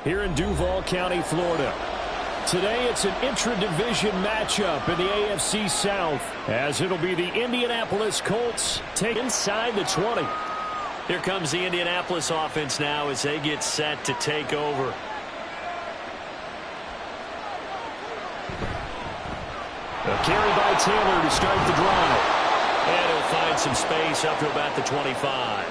here in Duval County, Florida. Today it's an intra-division matchup in the AFC South, as it'll be the Indianapolis Colts take inside the 20. Here comes the Indianapolis offense now as they get set to take over. A carry by Taylor to start the drive. And he'll find some space up to about the 25.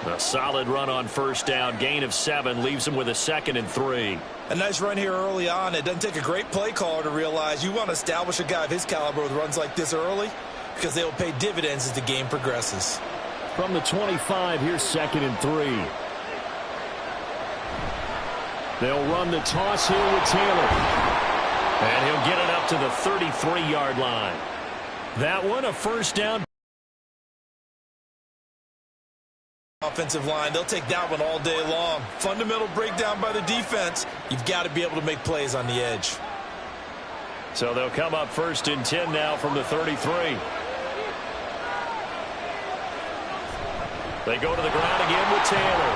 A solid run on first down. Gain of 7 leaves him with a 2nd and 3. A nice run here early on. It doesn't take a great play caller to realize you want to establish a guy of his caliber with runs like this early, because they will pay dividends as the game progresses. From the 25, here's 2nd and 3. They'll run the toss here with Taylor. And he'll get it up to the 33-yard line. That one a first down. Offensive line, they'll take that one all day long. Fundamental breakdown by the defense. You've got to be able to make plays on the edge. So they'll come up 1st and 10 now from the 33. They go to the ground again with Taylor.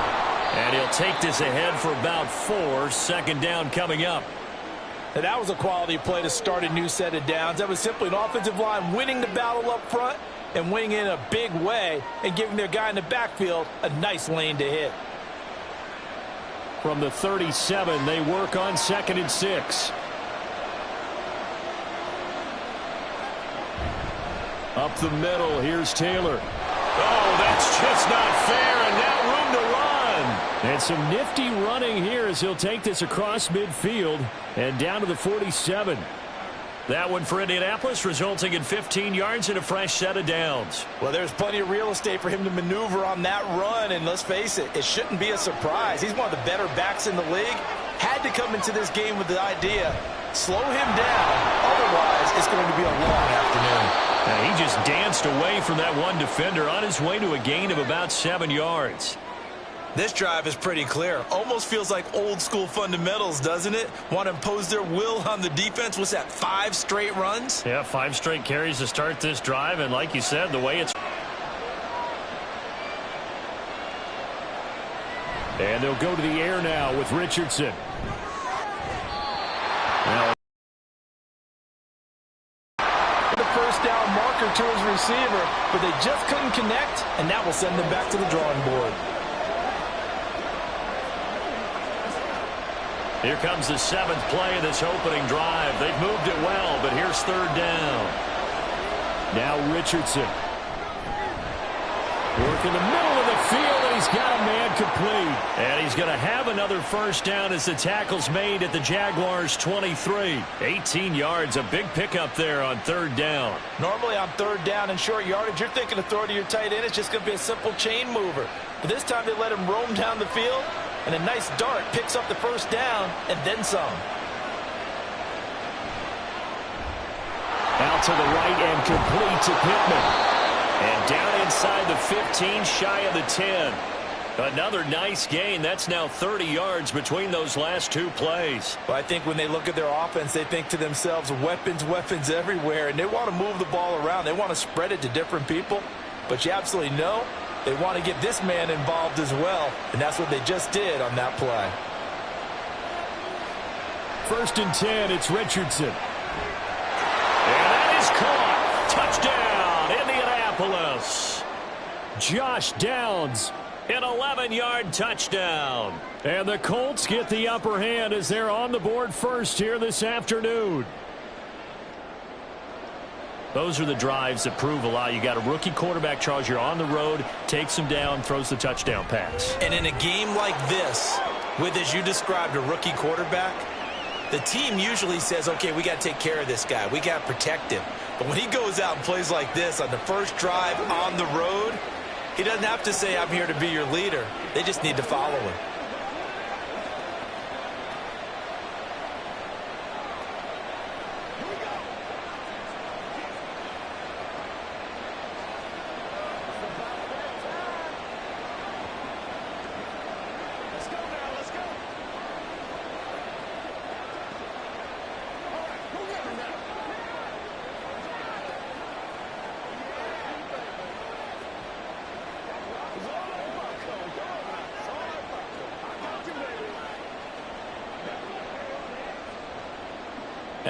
And he'll take this ahead for about 4. 2nd down coming up. Now that was a quality play to start a new set of downs. That was simply an offensive line winning the battle up front and winning in a big way and giving their guy in the backfield a nice lane to hit. From the 37, they work on 2nd and 6. Up the middle, here's Taylor. Oh, that's just not fair, and now room to run. And some nifty running here as he'll take this across midfield and down to the 47. That one for Indianapolis, resulting in 15 yards and a fresh set of downs. Well, there's plenty of real estate for him to maneuver on that run, and let's face it, it shouldn't be a surprise. He's one of the better backs in the league. Had to come into this game with the idea, slow him down, otherwise it's going to be a long afternoon. Now, he just danced away from that one defender on his way to a gain of about 7 yards. This drive is pretty clear. Almost feels like old school fundamentals, doesn't it? Want to impose their will on the defense. What's that, 5 straight runs? Yeah, 5 straight carries to start this drive. And like you said, the way it's... And they'll go to the air now with Richardson. Now, the first down marker to his receiver, but they just couldn't connect, and that will send them back to the drawing board. Here comes the 7th play of this opening drive. They've moved it well, but here's 3rd down. Now Richardson. Work in the middle of the field, and he's got a man complete. And he's going to have another first down as the tackle's made at the Jaguars' 23. 18 yards, a big pickup there on 3rd down. Normally on 3rd down and short yardage, you're thinking of throw to your tight end. It's just going to be a simple chain mover. But this time they let him roam down the field. And a nice dart picks up the first down and then some. Out to the right and complete to Pittman. And down inside the 15, shy of the 10. Another nice gain. That's now 30 yards between those last 2 plays. Well, I think when they look at their offense, they think to themselves, weapons, weapons everywhere. And they want to move the ball around. They want to spread it to different people. But you absolutely know they want to get this man involved as well, and that's what they just did on that play. 1st and 10, it's Richardson. And that is caught. Touchdown, Indianapolis. Josh Downs. An 11-yard touchdown. And the Colts get the upper hand as they're on the board first here this afternoon. Those are the drives that prove a lot. You got a rookie quarterback, Charles. You're on the road, takes him down, throws the touchdown pass. And in a game like this, with, as you described, a rookie quarterback, the team usually says, okay, we got to take care of this guy. We got to protect him. But when he goes out and plays like this on the first drive on the road, he doesn't have to say, I'm here to be your leader. They just need to follow him.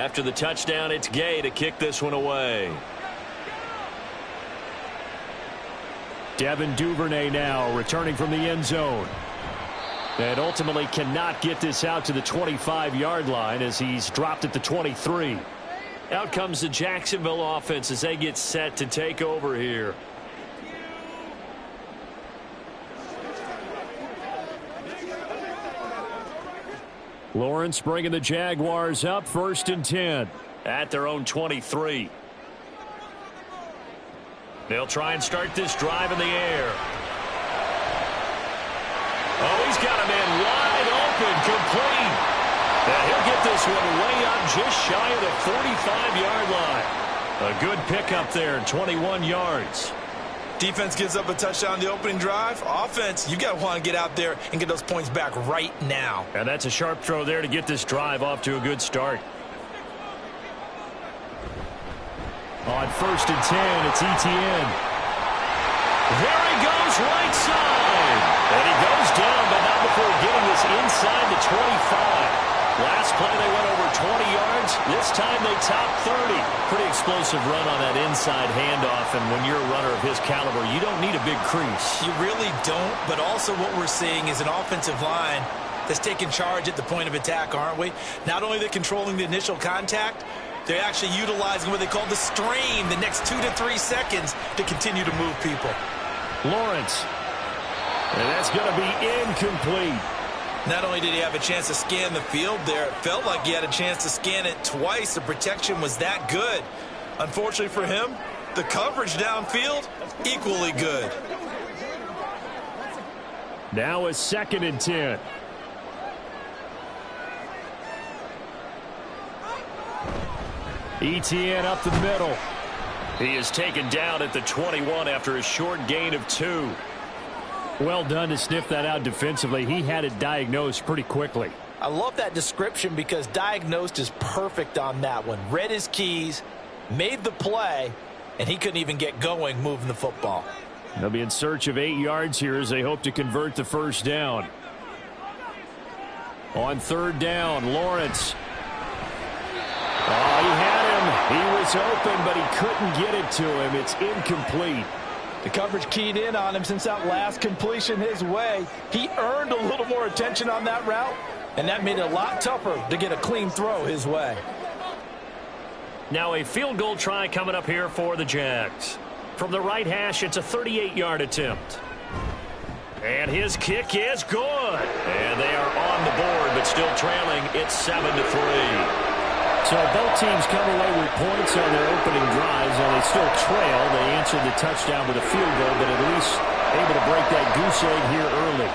After the touchdown, it's Gay to kick this one away. Devin Duvernay now returning from the end zone. And ultimately cannot get this out to the 25-yard line as he's dropped at the 23. Out comes the Jacksonville offense as they get set to take over here. Lawrence bringing the Jaguars up 1st and 10. At their own 23. They'll try and start this drive in the air. Oh, he's got a man wide open, complete. And he'll get this one way up just shy of the 45-yard line. A good pickup there, 21 yards. Defense gives up a touchdown on the opening drive. Offense, you got to want to get out there and get those points back right now. And that's a sharp throw there to get this drive off to a good start. On 1st and 10, it's Etienne. There he goes, right side. And he goes down, but not before getting this inside the 25. Last play, they went over 20 yards. This time, they top 30. Pretty explosive run on that inside handoff, and when you're a runner of his caliber, you don't need a big crease. You really don't, but also what we're seeing is an offensive line that's taking charge at the point of attack, aren't we? Not only are they controlling the initial contact, they're actually utilizing what they call the strain, the next 2 to 3 seconds to continue to move people. Lawrence. And that's going to be incomplete. Not only did he have a chance to scan the field there, it felt like he had a chance to scan it twice. The protection was that good. Unfortunately for him, the coverage downfield, equally good. Now a 2nd and 10. Etienne up the middle. He is taken down at the 21 after a short gain of 2. Well done to sniff that out defensively. He had it diagnosed pretty quickly. I love that description because diagnosed is perfect on that one. Read his keys, made the play, and he couldn't even get going moving the football. They'll be in search of 8 yards here as they hope to convert the 1st down. On 3rd down, Lawrence. Oh, he had him. He was open, but he couldn't get it to him. It's incomplete. The coverage keyed in on him since that last completion his way. He earned a little more attention on that route, and that made it a lot tougher to get a clean throw his way. Now a field goal try coming up here for the Jags. From the right hash, it's a 38-yard attempt. And his kick is good. And they are on the board, but still trailing. It's 7-3. So both teams come away with points on their opening drives, and they still trail. They answered the touchdown with a field goal, but at least able to break that goose egg here early.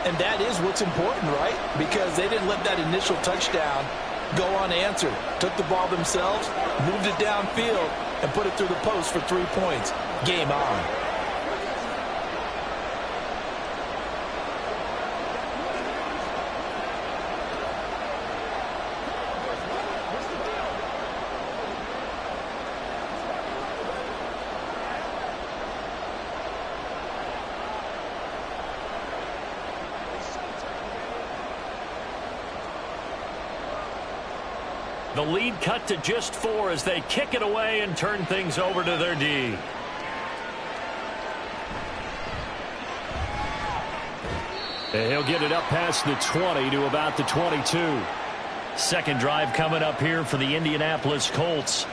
And that is what's important, right? Because they didn't let that initial touchdown go unanswered. Took the ball themselves, moved it downfield, and put it through the post for 3 points. Game on. The lead cut to just 4 as they kick it away and turn things over to their D. And he'll get it up past the 20 to about the 22. Second drive coming up here for the Indianapolis Colts.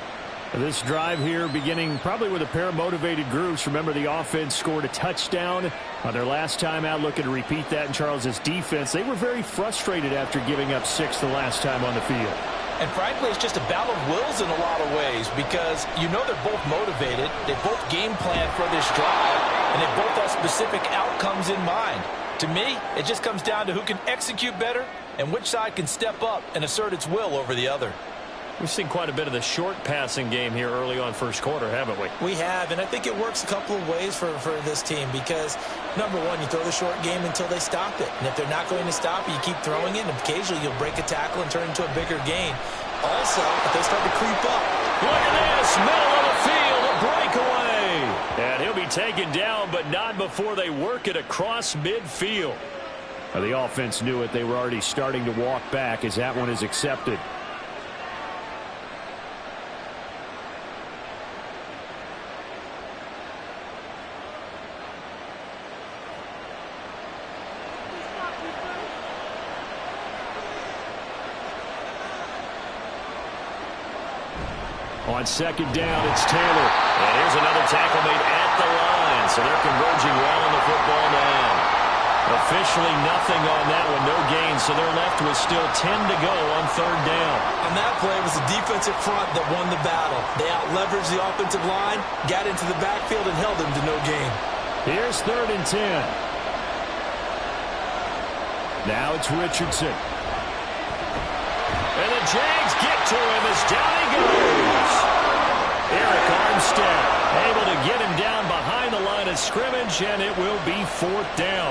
This drive here beginning probably with a pair of motivated groups. Remember, the offense scored a touchdown on their last time out, looking to repeat that in Charles's defense. They were very frustrated after giving up 6 the last time on the field. And frankly, it's just a battle of wills in a lot of ways because you know they're both motivated. They both game plan for this drive, and they both have specific outcomes in mind. To me, it just comes down to who can execute better and which side can step up and assert its will over the other. We've seen quite a bit of the short passing game here early on first quarter, haven't we? We have, and I think it works a couple of ways for this team because, number one, you throw the short game until they stop it. And if they're not going to stop it, you keep throwing it, and occasionally you'll break a tackle and turn it into a bigger gain. Also, if they start to creep up. Look at this, middle of the field, a breakaway. And he'll be taken down, but not before they work it across midfield. Well, the offense knew it. They were already starting to walk back as that one is accepted. On second down, it's Taylor. And here's another tackle made at the line. So they're converging well on the football now. Officially nothing on that one, no gain. So they're left with still 10 to go on third down. On that play, it was the defensive front that won the battle. They out-leveraged the offensive line, got into the backfield, and held him to no gain. Here's 3rd and 10. Now it's Richardson. And the Jags get to him as down he goes. Eric Armstead able to get him down behind the line of scrimmage, and it will be 4th down.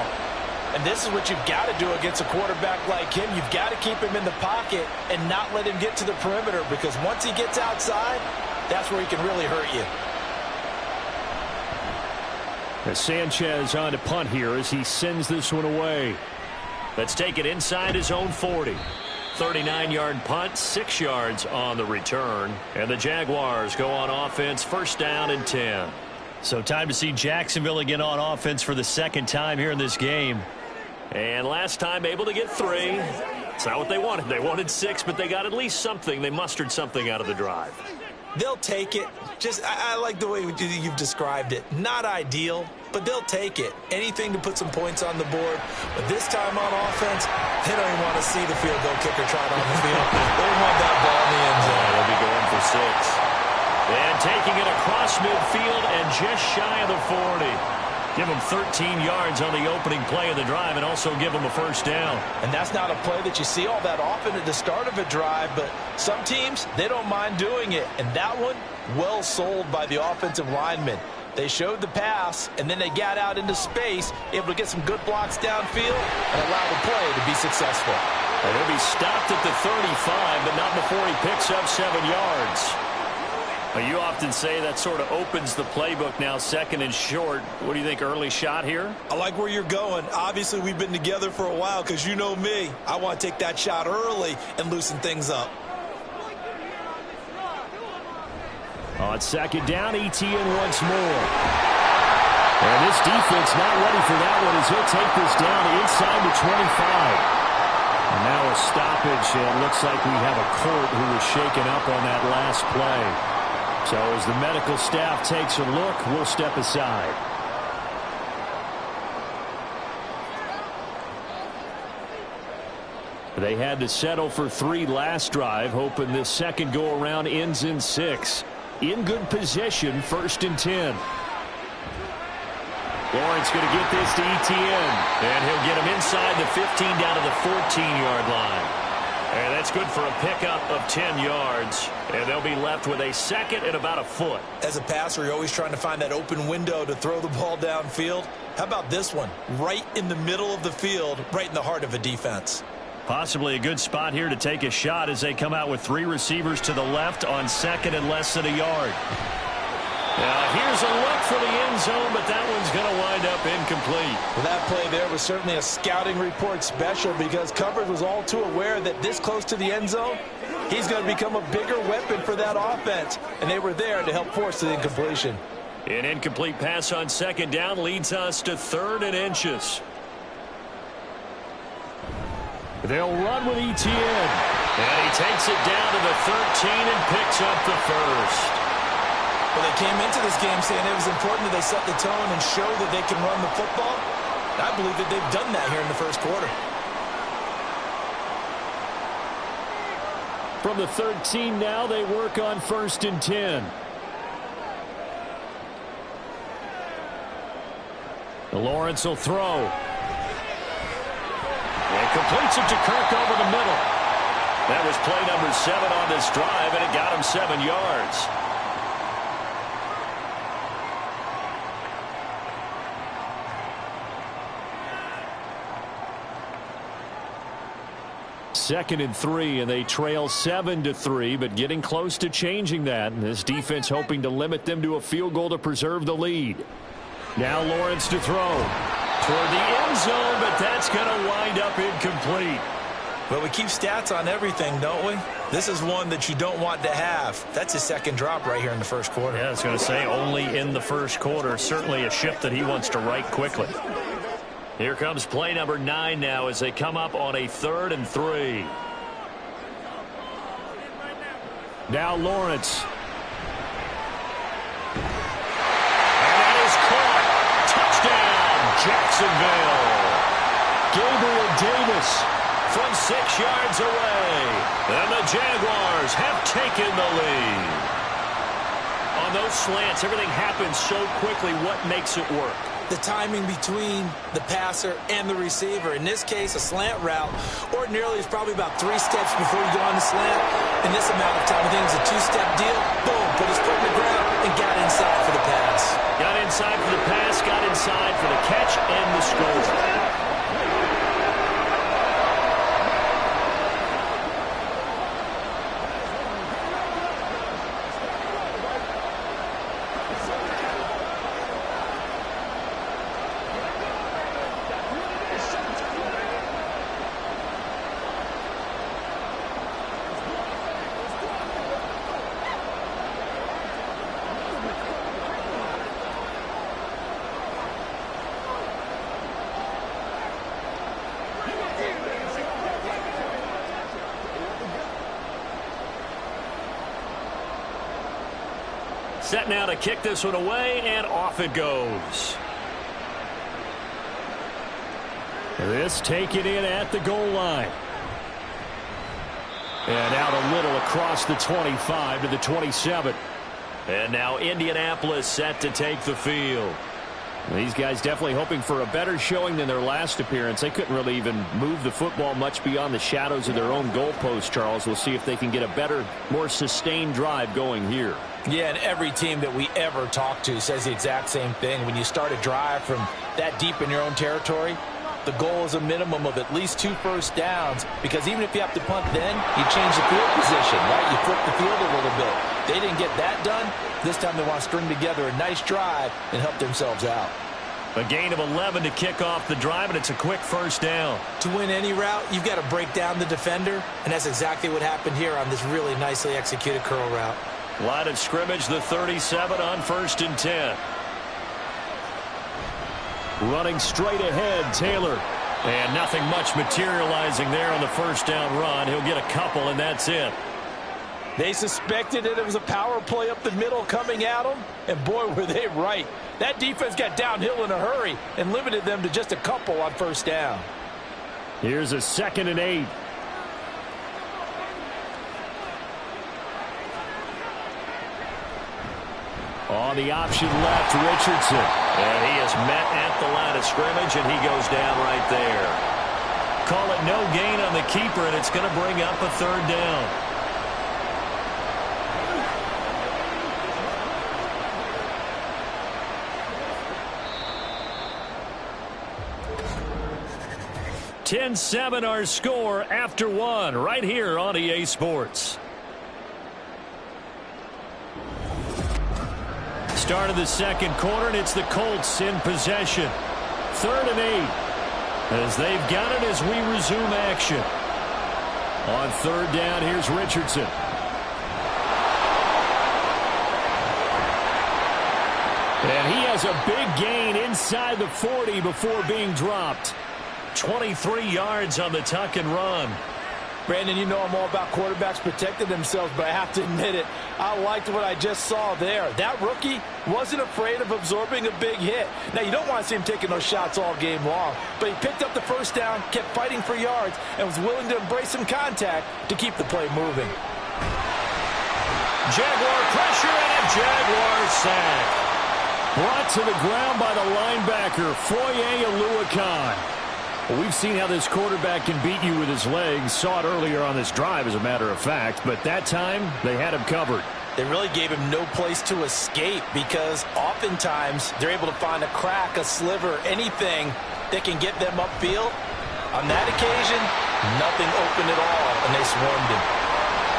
And this is what you've got to do against a quarterback like him. You've got to keep him in the pocket and not let him get to the perimeter, because once he gets outside, that's where he can really hurt you. As Sanchez on to punt here as he sends this one away. Let's take it inside his own 40. 39-yard punt, 6 yards on the return. And the Jaguars go on offense, 1st down and 10. So time to see Jacksonville again on offense for the 2nd time here in this game. And last time able to get 3. It's not what they wanted. They wanted 6, but they got at least something. They mustered something out of the drive. They'll take it. I like the way you've described it. Not ideal, but they'll take it. Anything to put some points on the board. But this time on offense, they don't even want to see the field goal kicker trot on the field. They want that ball in the end zone. They'll be going for 6. And taking it across midfield and just shy of the 40. Give them 13 yards on the opening play of the drive and also give them a 1st down. And that's not a play that you see all that often at the start of a drive, but some teams, they don't mind doing it. And that one, well sold by the offensive linemen. They showed the pass, and then they got out into space, able to get some good blocks downfield and allow the play to be successful. And he'll be stopped at the 35, but not before he picks up 7 yards. You often say that sort of opens the playbook now, 2nd and short. What do you think, early shot here? I like where you're going. Obviously, we've been together for a while because you know me. I want to take that shot early and loosen things up. On 2nd down, ETN once more. And this defense not ready for that one as he'll take this down inside the 25. And now a stoppage, and it looks like we have a Colt who was shaken up on that last play. So as the medical staff takes a look, we'll step aside. They had to settle for 3 last drive, hoping this second go-around ends in 6. In good position, 1st and 10. Lawrence going to get this to ETN. And he'll get him inside the 15 down to the 14-yard line. And that's good for a pickup of 10 yards. And they'll be left with a 2nd and about a foot. As a passer, you're always trying to find that open window to throw the ball downfield. How about this one? Right in the middle of the field, right in the heart of a defense. Possibly a good spot here to take a shot as they come out with 3 receivers to the left on 2nd and less than a yard. Now here's a look for the end zone, but that one's going to wind up incomplete. Well, that play there was certainly a scouting report special because coverage was all too aware that this close to the end zone, he's going to become a bigger weapon for that offense. And they were there to help force the incompletion. An incomplete pass on 2nd down leads us to 3rd and inches. They'll run with ETN. And he takes it down to the 13 and picks up the 1st. Well, they came into this game saying it was important that they set the tone and show that they can run the football. And I believe that they've done that here in the 1st quarter. From the 13 now, they work on 1st and 10. Lawrence will throw. And completes it to Kirk over the middle. That was play number 7 on this drive, and it got him 7 yards. Second and 3, and they trail 7-3, but getting close to changing that. And this defense hoping to limit them to a field goal to preserve the lead. Now Lawrence to throw. Toward the end zone, but that's going to wind up incomplete. But we keep stats on everything, don't we? This is one that you don't want to have. That's his 2nd drop right here in the 1st quarter. Yeah, I was going to say only in the 1st quarter. Certainly a ship that he wants to right quickly. Here comes play number 9 now as they come up on a 3rd and 3. Now Lawrence. Jacksonville. Gabriel Davis from 6 yards away. And the Jaguars have taken the lead. On those slants, everything happens so quickly. What makes it work? The timing between the passer and the receiver. In this case, a slant route ordinarily is probably about 3 steps before you go on the slant. In this amount of time, I think it's a 2-step deal. Boom, put his foot in the ground and got inside for the pass. Got inside for the pass, got inside for the catch and the score. Set now to kick this one away, and off it goes. This taken in at the goal line. And out a little across the 25 to the 27. And now Indianapolis set to take the field. These guys definitely hoping for a better showing than their last appearance. They couldn't really even move the football much beyond the shadows of their own goalpost, Charles. We'll see if they can get a better, more sustained drive going here. Yeah, and every team that we ever talk to says the exact same thing. When you start a drive from that deep in your own territory, the goal is a minimum of at least 2 first downs, because even if you have to punt then, you change the field position, right? You flip the field a little bit. They didn't get that done. This time they want to string together a nice drive and help themselves out. A gain of 11 to kick off the drive, and it's a quick first down. To win any route, you've got to break down the defender, and that's exactly what happened here on this really nicely executed curl route. Line of scrimmage, the 37 on 1st and 10. Running straight ahead, Taylor. And nothing much materializing there on the first down run. He'll get a couple, and that's it. They suspected that it was a power play up the middle coming at them, and boy, were they right. That defense got downhill in a hurry and limited them to just a couple on first down. Here's a 2nd and 8. On the option left, Richardson. And he is met at the line of scrimmage, and he goes down right there. Call it no gain on the keeper, and it's going to bring up a 3rd down. (10-7) our score after 1 right here on EA Sports. Start of the 2nd quarter, and it's the Colts in possession. 3rd and 8 as they've got it as we resume action. On 3rd down, here's Richardson. And he has a big gain inside the 40 before being dropped. 23 yards on the tuck and run. Brandon, you know I'm all about quarterbacks protecting themselves, but I have to admit it, I liked what I just saw there. That rookie wasn't afraid of absorbing a big hit. Now, you don't want to see him taking those shots all game long, but he picked up the first down, kept fighting for yards, and was willing to embrace some contact to keep the play moving. Jaguar pressure and a Jaguar sack. Brought to the ground by the linebacker, Foye Oluokun. Well, we've seen how this quarterback can beat you with his legs. Saw it earlier on this drive, as a matter of fact. But that time, they had him covered. They really gave him no place to escape, because oftentimes they're able to find a crack, a sliver, anything that can get them upfield. On that occasion, nothing open at all, and they swarmed him.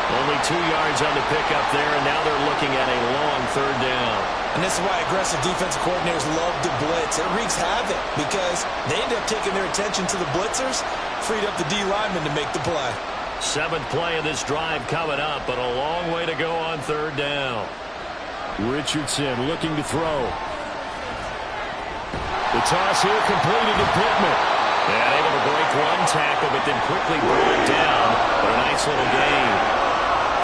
Only 2 yards on the pickup there, and now they're looking at a long 3rd down. And this is why aggressive defensive coordinators love to blitz. It wreaks havoc because they end up taking their attention to the blitzers, freed up the D lineman to make the play. 7th play of this drive coming up, but a long way to go on 3rd down. Richardson looking to throw. The toss here completed to Pittman. And able to break one tackle, but then quickly brought down. But a nice little gain.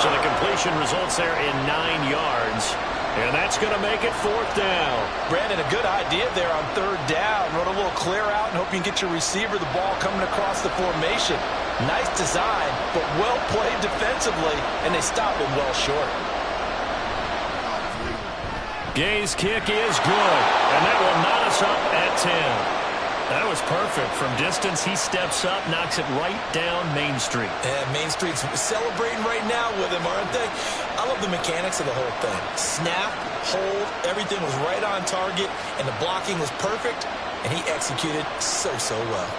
So the completion results there in 9 yards. And that's going to make it 4th down. Brandon, a good idea there on 3rd down. Run a little clear out and hope you can get your receiver the ball coming across the formation. Nice design, but well played defensively, and they stop him well short. Gay's kick is good, and that will knot us up at 10. That was perfect. From distance, he steps up, knocks it right down Main Street. And Main Street's celebrating right now with him, aren't they? I love the mechanics of the whole thing. Snap, hold, everything was right on target, and the blocking was perfect, and he executed so well.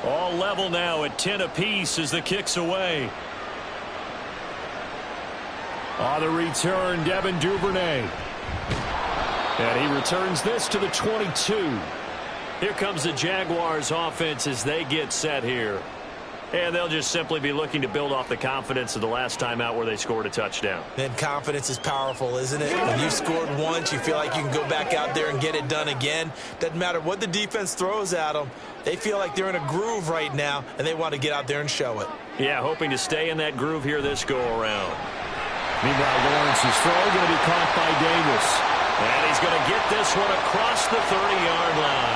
All level now at 10 apiece as the kick's away. On the return, Devin Duvernay. And he returns this to the 22. Here comes the Jaguars offense as they get set here. And they'll just simply be looking to build off the confidence of the last time out where they scored a touchdown. And confidence is powerful, isn't it? When you've scored once, you feel like you can go back out there and get it done again. Doesn't matter what the defense throws at them. They feel like they're in a groove right now, and they want to get out there and show it. Yeah, hoping to stay in that groove here this go-around. Meanwhile, Lawrence's throw going to be caught by Davis. And he's going to get this one across the 30-yard line.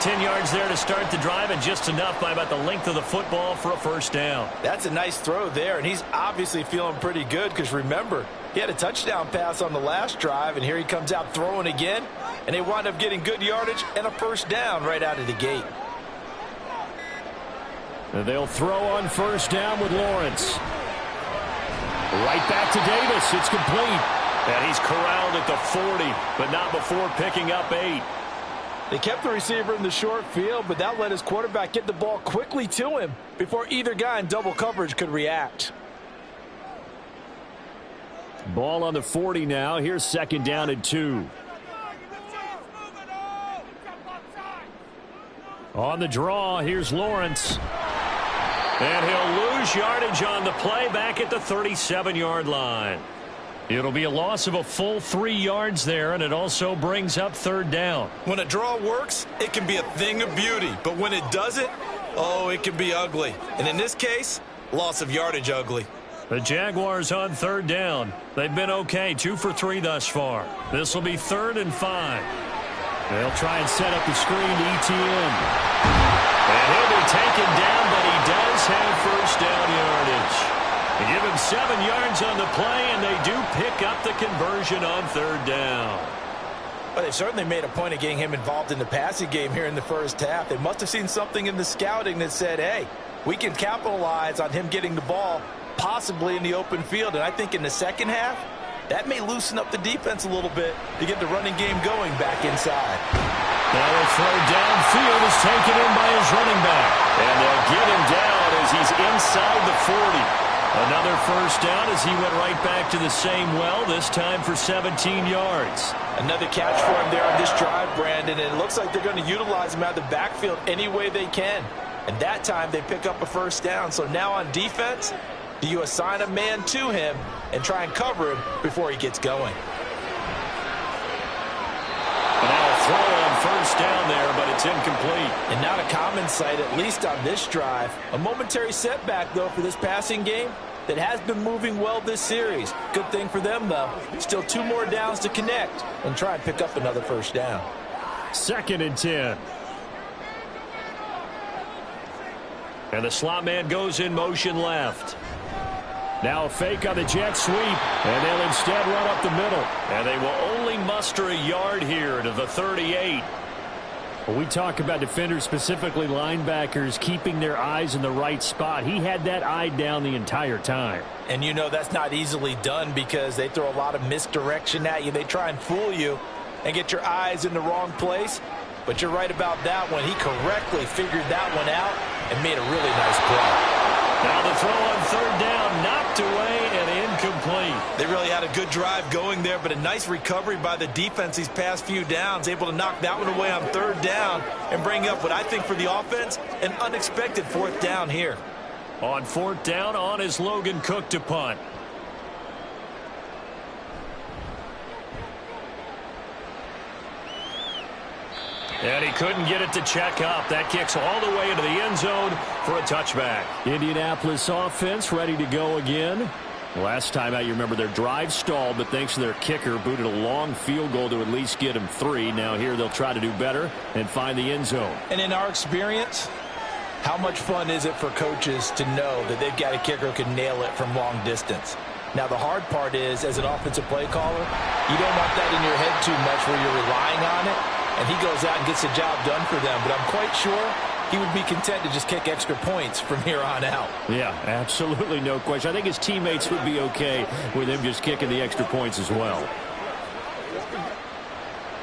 10 yards there to start the drive, and just enough by about the length of the football for a first down. That's a nice throw there, and he's obviously feeling pretty good because, remember, he had a touchdown pass on the last drive, and here he comes out throwing again, and they wind up getting good yardage and a first down right out of the gate. And they'll throw on first down with Lawrence. Right back to Davis. It's complete. And he's corralled at the 40, but not before picking up 8. They kept the receiver in the short field, but that let his quarterback get the ball quickly to him before either guy in double coverage could react. Ball on the 40 now. Here's second down and 2. On the draw, here's Lawrence. And he'll lose yardage on the play back at the 37-yard line. It'll be a loss of a full 3 yards there, and it also brings up third down. When a draw works, it can be a thing of beauty. But when it doesn't, oh, it can be ugly. And in this case, loss of yardage ugly. The Jaguars on third down. They've been okay, 2 for 3 thus far. This will be 3rd and 5. They'll try and set up the screen to ETN. And he'll be taken down, but he does have first down yardage. They give him 7 yards on the play, and they do pick up the conversion on third down. Well, they've certainly made a point of getting him involved in the passing game here in the first half. They must have seen something in the scouting that said, hey, we can capitalize on him getting the ball possibly in the open field. And I think in the second half, that may loosen up the defense a little bit to get the running game going back inside. Now a throw downfield is taken in by his running back. And they'll get him down as he's inside the 40. Another first down as he went right back to the same well, this time for 17 yards. Another catch for him there on this drive, Brandon, and it looks like they're going to utilize him out of the backfield any way they can. And that time they pick up a first down. So now on defense, do you assign a man to him and try and cover him before he gets going? And now a throw on first down there, but it's incomplete. And not a common sight, at least on this drive. A momentary setback, though, for this passing game that has been moving well this series. Good thing for them, though. Still 2 more downs to connect and try and pick up another first down. 2nd and 10. And the slot man goes in motion left. Now a fake on the jet sweep, and they'll instead run up the middle. And they will only muster a yard here to the 38. When we talk about defenders, specifically linebackers, keeping their eyes in the right spot, he had that eye down the entire time. And you know that's not easily done because they throw a lot of misdirection at you. They try and fool you and get your eyes in the wrong place. But you're right about that one. He correctly figured that one out and made a really nice play. Now the throw on third down, knocked away and incomplete. They really had a good drive going there, but a nice recovery by the defense these past few downs, able to knock that one away on 3rd down and bring up what I think for the offense, an unexpected 4th down here. On 4th down, on is Logan Cook to punt. And he couldn't get it to check up. That kicks all the way into the end zone for a touchback. Indianapolis offense ready to go again. Last time out, you remember their drive stalled, but thanks to their kicker, booted a long field goal to at least get them 3. Now here they'll try to do better and find the end zone. And in our experience, how much fun is it for coaches to know that they've got a kicker who can nail it from long distance? Now, the hard part is, as an offensive play caller, you don't want that in your head too much where you're relying on it, and he goes out and gets the job done for them. But I'm quite sure he would be content to just kick extra points from here on out. Yeah, absolutely no question. I think his teammates would be okay with him just kicking the extra points as well.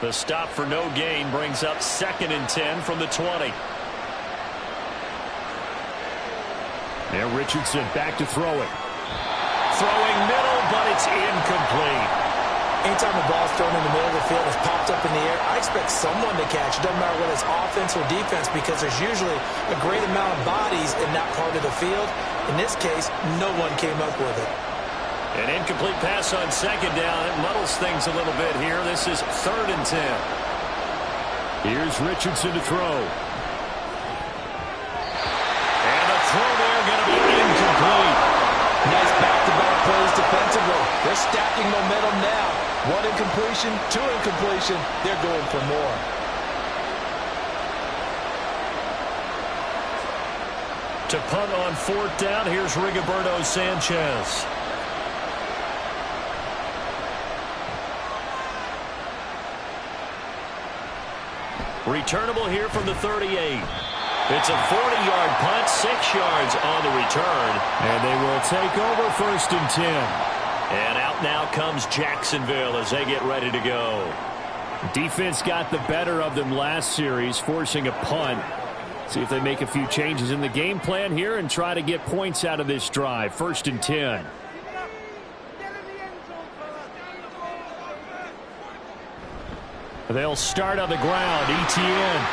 The stop for no gain brings up 2nd and 10 from the 20. Now Richardson back to throw it. Throwing middle, but it's incomplete. Anytime the ball's thrown in the middle of the field, it's popped up in the air, I expect someone to catch. It doesn't matter whether it's offense or defense, because there's usually a great amount of bodies in that part of the field. In this case, no one came up with it. An incomplete pass on 2nd down. It muddles things a little bit here. This is 3rd and 10. Here's Richardson to throw. And the throw there going to be incomplete. Nice back-to-back plays defensively. They're stacking momentum now. 1 incompletion, 2 incompletion. They're going for more. To punt on 4th down, here's Rigoberto Sanchez. Returnable here from the 38. It's a 40-yard punt, 6 yards on the return. And they will take over 1st and 10. And out now comes Jacksonville as they get ready to go. Defense got the better of them last series, forcing a punt. See if they make a few changes in the game plan here and try to get points out of this drive. 1st and 10. They'll start on the ground. Etienne.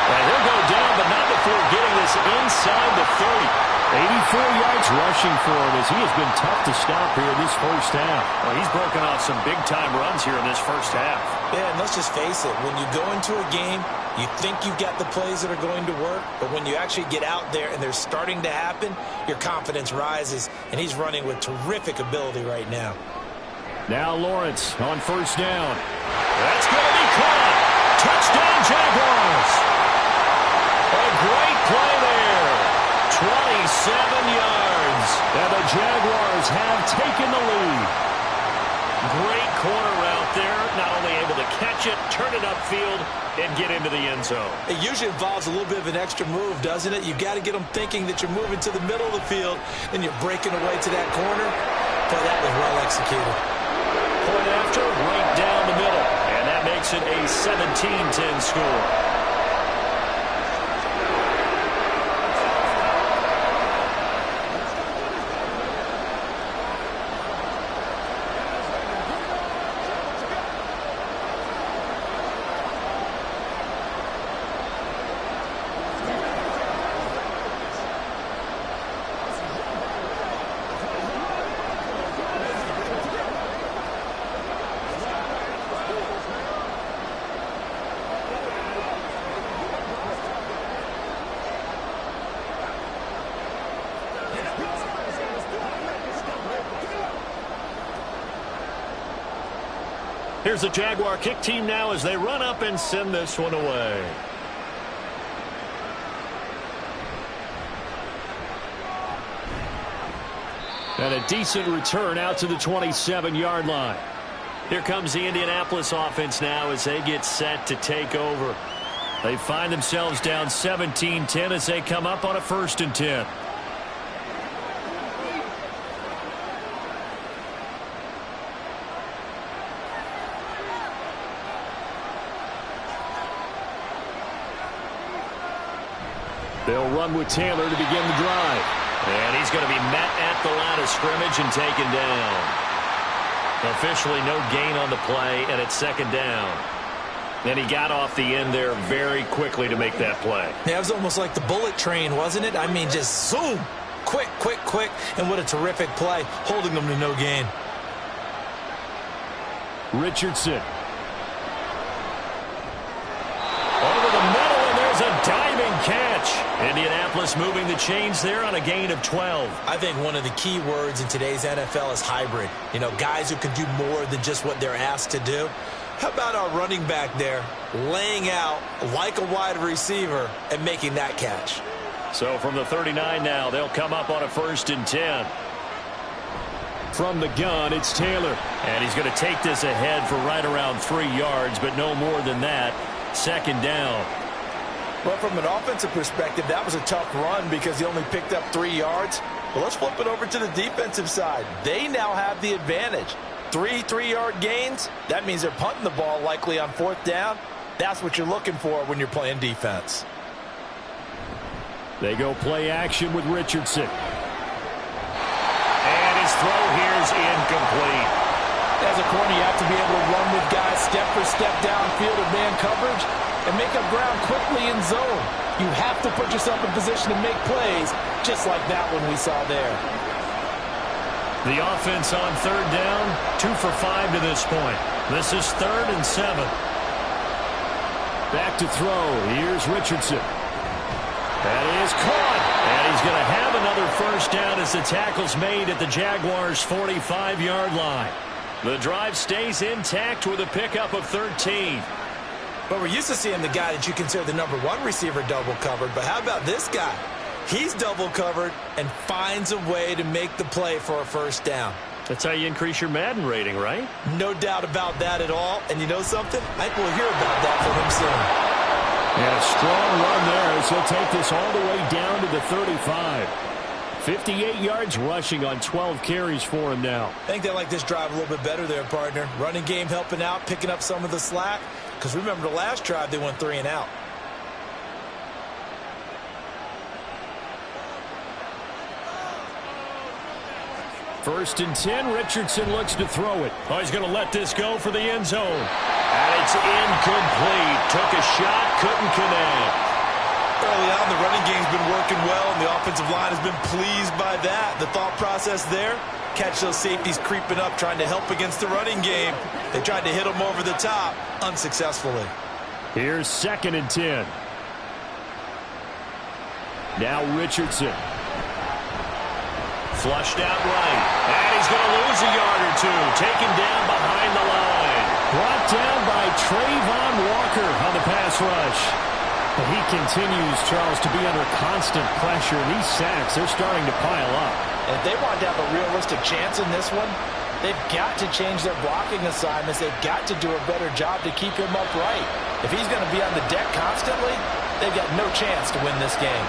And he'll go down, but not before getting this inside the 30. 84 yards rushing for him as he has been tough to stop here in this first half. Well, he's broken off some big-time runs here in this first half. Yeah, and let's just face it. When you go into a game, you think you've got the plays that are going to work, but when you actually get out there and they're starting to happen, your confidence rises, and he's running with terrific ability right now. Now Lawrence on 1st down. That's going to be caught. Touchdown, Jaguars. A great play there. 27 yards. And the Jaguars have taken the lead. Great corner route there. Not only able to catch it, turn it upfield, and get into the end zone. It usually involves a little bit of an extra move, doesn't it? You've got to get them thinking that you're moving to the middle of the field, and you're breaking away to that corner. But that was well executed. Point after, right down the middle. And that makes it a 17-10 score. Here's the Jaguar kick team now as they run up and send this one away. And a decent return out to the 27-yard line. Here comes the Indianapolis offense now as they get set to take over. They find themselves down 17-10 as they come up on a 1st and 10. They'll run with Taylor to begin the drive. And he's going to be met at the line of scrimmage and taken down. Officially no gain on the play, and it's second down. And he got off the end there very quickly to make that play. Yeah, it was almost like the bullet train, wasn't it? I mean, just zoom. Quick, quick, quick. And what a terrific play, holding them to no gain. Richardson. Over the middle, and there's a diving catch. Indianapolis moving the chains there on a gain of 12. I think one of the key words in today's NFL is hybrid. You know, guys who can do more than just what they're asked to do. How about our running back there laying out like a wide receiver and making that catch? So from the 39 now, they'll come up on a 1st and 10. From the gun, it's Taylor. And he's going to take this ahead for right around 3 yards, but no more than that. Second down. Well, from an offensive perspective, that was a tough run because he only picked up 3 yards. Well, let's flip it over to the defensive side. They now have the advantage. 3 3-yard gains, that means they're punting the ball likely on 4th down. That's what you're looking for when you're playing defense. They go play action with Richardson. And his throw here's incomplete. As a corner, you have to be able to run with guys step for step downfield in man coverage and make up ground quickly in zone. You have to put yourself in position to make plays, just like that one we saw there. The offense on 3rd down, 2 for 5 to this point. This is 3rd and 7. Back to throw. Here's Richardson. That is caught. And he's going to have another 1st down as the tackle's made at the Jaguars' 45-yard line. The drive stays intact with a pickup of 13. But we're used to seeing the guy that you consider the number 1 receiver double covered. But how about this guy? He's double covered and finds a way to make the play for a 1st down. That's how you increase your Madden rating, right? No doubt about that at all. And you know something? I think we'll hear about that from him soon. And a strong run there as he'll take this all the way down to the 35. 58 yards rushing on 12 carries for him now. I think they like this drive a little bit better there, partner. Running game helping out, picking up some of the slack. Because remember the last drive, they went 3 and out. First and 10, Richardson looks to throw it. Oh, he's going to let this go for the end zone. And it's incomplete. Took a shot, couldn't connect. Early on, the running game's been working well, and the offensive line has been pleased by that. The thought process there, catch those safeties creeping up, trying to help against the running game. They tried to hit them over the top, unsuccessfully. Here's 2nd and 10. Now Richardson. Flushed out right. And he's going to lose a yard or 2. Taken down behind the line. Brought down by Trayvon Walker on the pass rush. But he continues, Charles, to be under constant pressure. And these sacks, they're starting to pile up. If they want to have a realistic chance in this one, they've got to change their blocking assignments. They've got to do a better job to keep him upright. If he's going to be on the deck constantly, they've got no chance to win this game.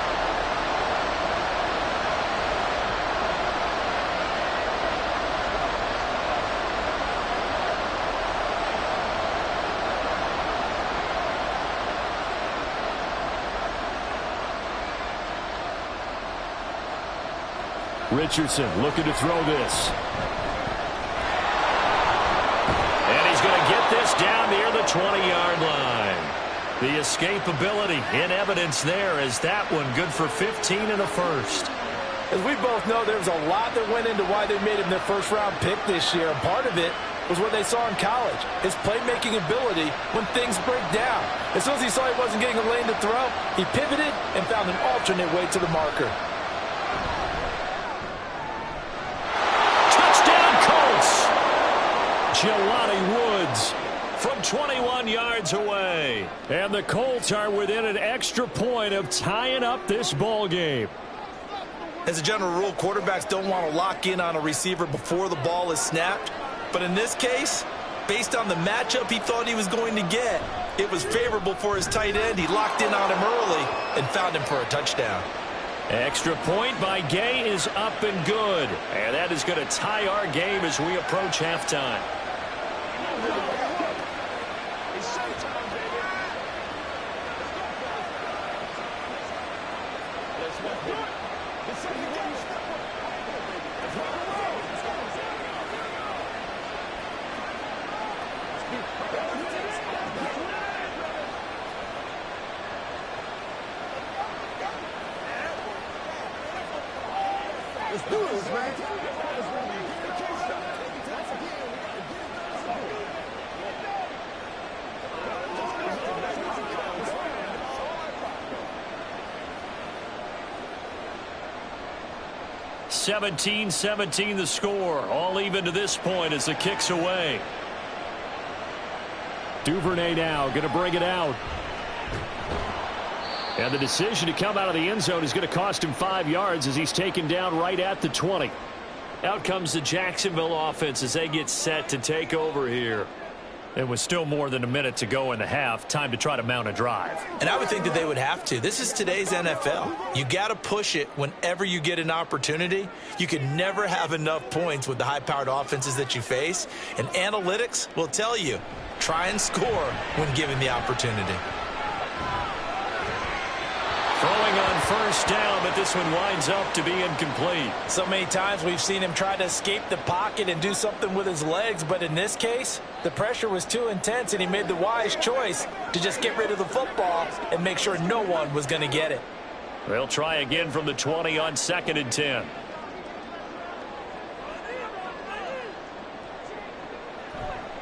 Richardson looking to throw this. And he's going to get this down near the 20-yard line. The escapability in evidence there as that one good for 15 and a 1st. As we both know, there was a lot that went into why they made him their 1st-round pick this year. And part of it was what they saw in college, his playmaking ability when things break down. As soon as he saw he wasn't getting a lane to throw, he pivoted and found an alternate way to the marker. Jelani Woods from 21 yards away. And the Colts are within an extra point of tying up this ball game. As a general rule, quarterbacks don't want to lock in on a receiver before the ball is snapped. But in this case, based on the matchup he thought he was going to get, it was favorable for his tight end. He locked in on him early and found him for a touchdown. Extra point by Gay is up and good. And that is going to tie our game as we approach halftime. Let's do this, man. 17-17 the score. All even to this point as the kick's away. Duvernay now going to bring it out. And the decision to come out of the end zone is going to cost him 5 yards as he's taken down right at the 20. Out comes the Jacksonville offense as they get set to take over here. It was still more than a minute to go in the half. Time to try to mount a drive. And I would think that they would have to. This is today's NFL. You got to push it whenever you get an opportunity. You can never have enough points with the high-powered offenses that you face. And analytics will tell you, try and score when given the opportunity. Throwing on first down, but this one winds up to be incomplete. So many times we've seen him try to escape the pocket and do something with his legs, but in this case, the pressure was too intense and he made the wise choice to just get rid of the football and make sure no one was going to get it. They'll try again from the 20 on 2nd and 10.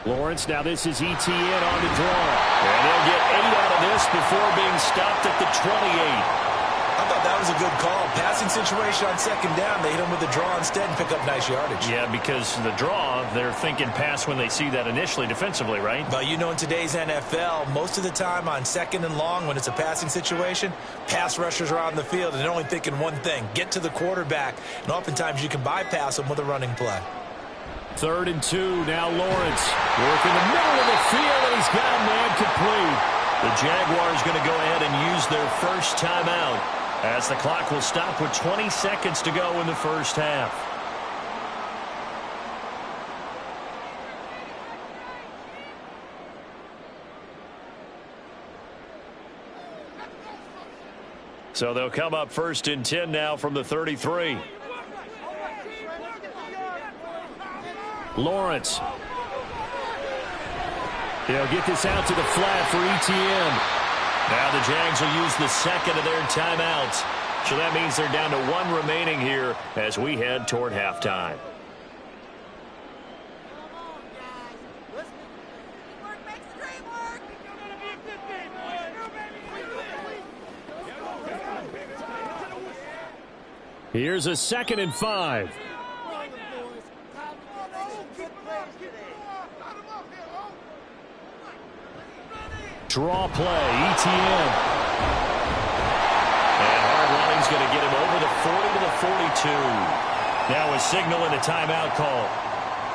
Lawrence, now this is ETN on the draw. And they'll get 8 out of this before being stopped at the 28. I thought that was a good call. Passing situation on 2nd down. They hit him with the draw instead and pick up nice yardage. Yeah, because the draw, they're thinking pass when they see that initially defensively, right? But you know, in today's NFL, most of the time on 2nd and long, when it's a passing situation, pass rushers are on the field and they're only thinking one thing, get to the quarterback. And oftentimes you can bypass them with a running play. 3rd and 2, now Lawrence. Working the middle of the field, and he's got a man complete. The Jaguars going to go ahead and use their first timeout as the clock will stop with 20 seconds to go in the first half. So they'll come up 1st and 10 now from the 33. Lawrence. He'll get this out to the flat for ETN. Now the Jags will use the second of their timeouts. So that means they're down to 1 remaining here as we head toward halftime. Here's a 2nd and 5. Draw play, ETN. And hard running's going to get him over the 40 to the 42. Now a signal and a timeout call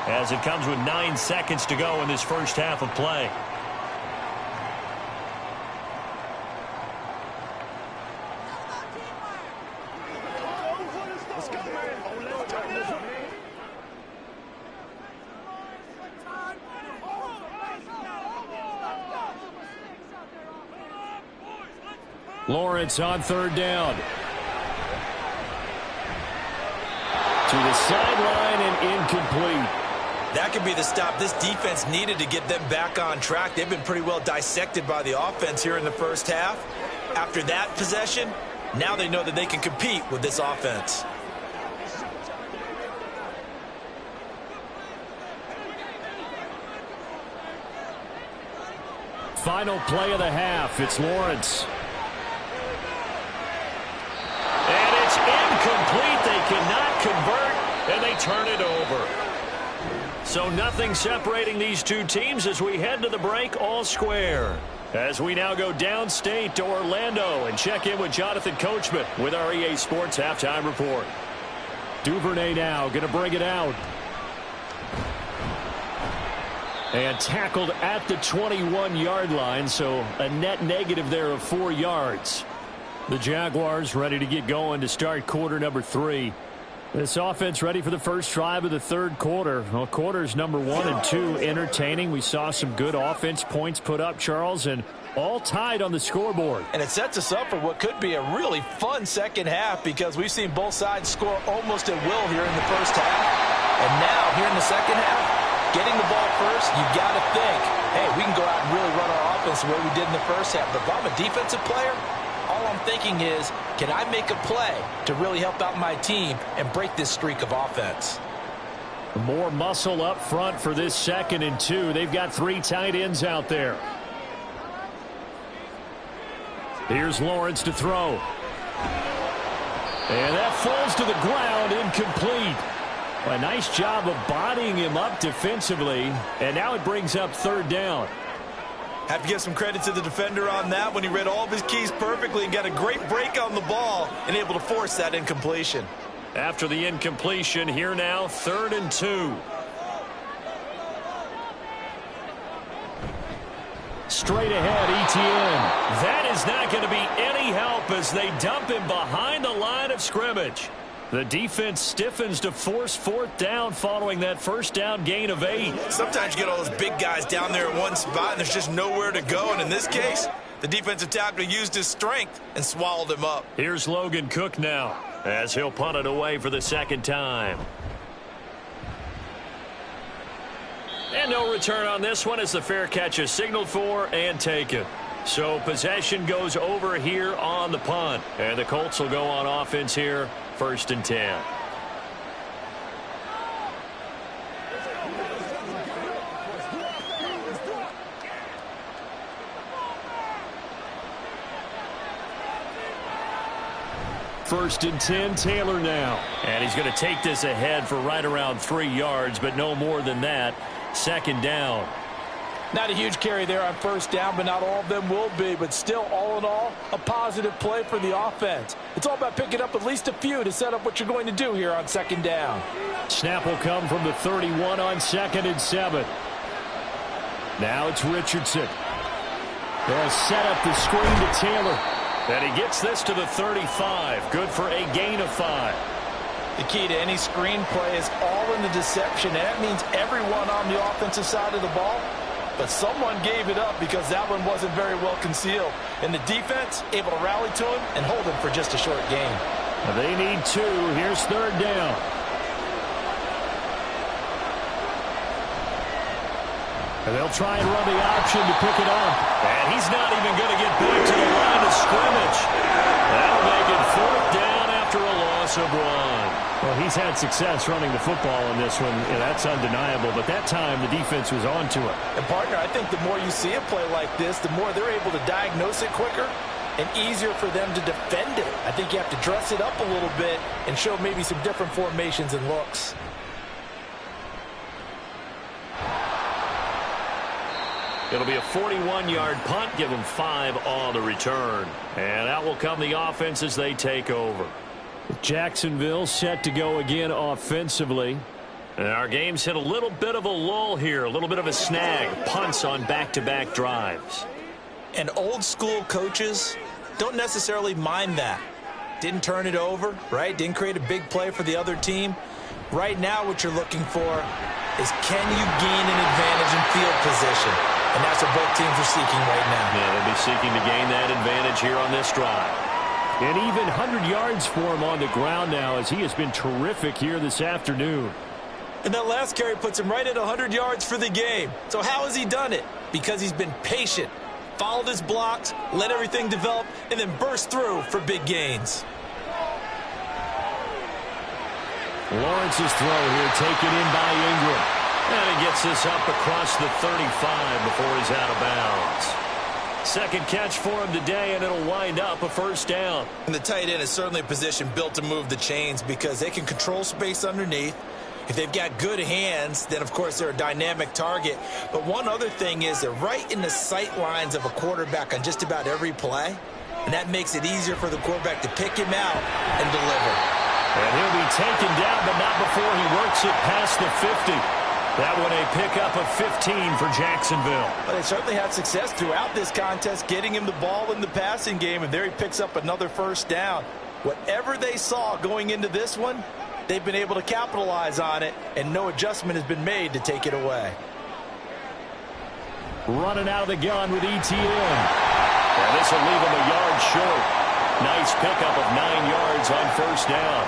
as it comes with 9 seconds to go in this first half of play. Lawrence on 3rd down. To the sideline and incomplete. That could be the stop this defense needed to get them back on track. They've been pretty well dissected by the offense here in the first half. After that possession, now they know that they can compete with this offense. Final play of the half. It's Lawrence. And it's incomplete. They cannot convert, and they turn it over. So nothing separating these two teams as we head to the break, all square. As we now go downstate to Orlando and check in with Jonathan Coachman with our EA Sports Halftime Report. Duvernay now going to bring it out. And tackled at the 21-yard line, so a net negative there of 4 yards. The Jaguars ready to get going to start quarter number 3. This offense ready for the first drive of the third quarter. Well, quarters number 1 and 2 entertaining. We saw some good offense points put up, Charles, and all tied on the scoreboard. And it sets us up for what could be a really fun second half because we've seen both sides score almost at will here in the first half. And now, here in the second half, getting the ball first, you've got to think, hey, we can go out and really run our offense the way we did in the first half. But if I'm a defensive player, all I'm thinking is, can I make a play to really help out my team and break this streak of offense? More muscle up front for this 2nd and 2. They've got 3 tight ends out there. Here's Lawrence to throw. And that falls to the ground, incomplete. A nice job of bodying him up defensively. And now it brings up 3rd down. Have to give some credit to the defender on that when he read all of his keys perfectly and got a great break on the ball and able to force that incompletion. After the incompletion, here now, 3rd and 2. Straight ahead, Etienne. That is not going to be any help as they dump him behind the line of scrimmage. The defense stiffens to force 4th down following that first down gain of 8. Sometimes you get all those big guys down there in one spot and there's just nowhere to go. And in this case, the defensive tackle used his strength and swallowed him up. Here's Logan Cook now as he'll punt it away for the 2nd time. And no return on this one as the fair catch is signaled for and taken. So possession goes over here on the punt. And the Colts will go on offense here, 1st and 10. First and 10, Taylor now. And he's going to take this ahead for right around 3 yards, but no more than that. 2nd down. Not a huge carry there on 1st down, but not all of them will be. But still, all in all, a positive play for the offense. It's all about picking up at least a few to set up what you're going to do here on 2nd down. Snap will come from the 31 on 2nd and 7. Now it's Richardson. They'll set up the screen to Taylor. And he gets this to the 35. Good for a gain of 5. The key to any screen play is all in the deception. And that means everyone on the offensive side of the ball. But someone gave it up because that one wasn't very well concealed. And the defense able to rally to him and hold him for just a short gain. They need 2. Here's 3rd down. And they'll try and run the option to pick it up. And he's not even going to get back to the line of scrimmage. That'll make it 4th down after a loss of 1. Well, he's had success running the football in this one, and that's undeniable. But that time, the defense was on to it. And, partner, I think the more you see a play like this, the more they're able to diagnose it quicker and easier for them to defend it. I think you have to dress it up a little bit and show maybe some different formations and looks. It'll be a 41-yard punt, give them 5 on the return. And out will come the offense as they take over. Jacksonville set to go again offensively. And our game's hit a little bit of a lull here, a little bit of a snag. Punts on back-to-back drives. And old-school coaches don't necessarily mind that. Didn't turn it over, right? Didn't create a big play for the other team. Right now what you're looking for is can you gain an advantage in field position? And that's what both teams are seeking right now. Yeah, they'll be seeking to gain that advantage here on this drive. And even 100 yards for him on the ground now as he has been terrific here this afternoon. And that last carry puts him right at 100 yards for the game. So how has he done it? Because he's been patient, followed his blocks, let everything develop, and then burst through for big gains. Lawrence's throw here taken in by Ingram. And he gets this up across the 35 before he's out of bounds. Second catch for him today, and it'll wind up a 1st down. And the tight end is certainly a position built to move the chains because they can control space underneath. If they've got good hands, then, of course, they're a dynamic target. But one other thing is they're right in the sight lines of a quarterback on just about every play. And that makes it easier for the quarterback to pick him out and deliver. And he'll be taken down, but not before he works it past the 50. That one a pickup of 15 for Jacksonville. Well, they certainly had success throughout this contest, getting him the ball in the passing game, and there he picks up another 1st down. Whatever they saw going into this one, they've been able to capitalize on it, and no adjustment has been made to take it away. Running out of the gun with ETN. And this will leave him a yard short. Nice pickup of 9 yards on first down.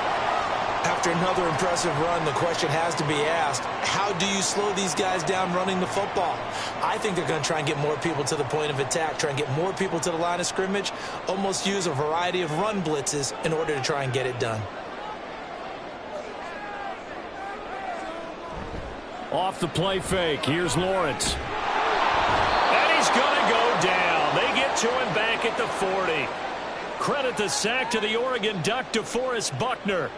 After another impressive run, the question has to be asked, how do you slow these guys down running the football? I think they're going to try and get more people to the point of attack, try and get more people to the line of scrimmage, almost use a variety of run blitzes in order to try and get it done. Off the play fake, here's Lawrence. And he's going to go down. They get to him back at the 40. Credit the sack to the Oregon Duck, DeForest Buckner.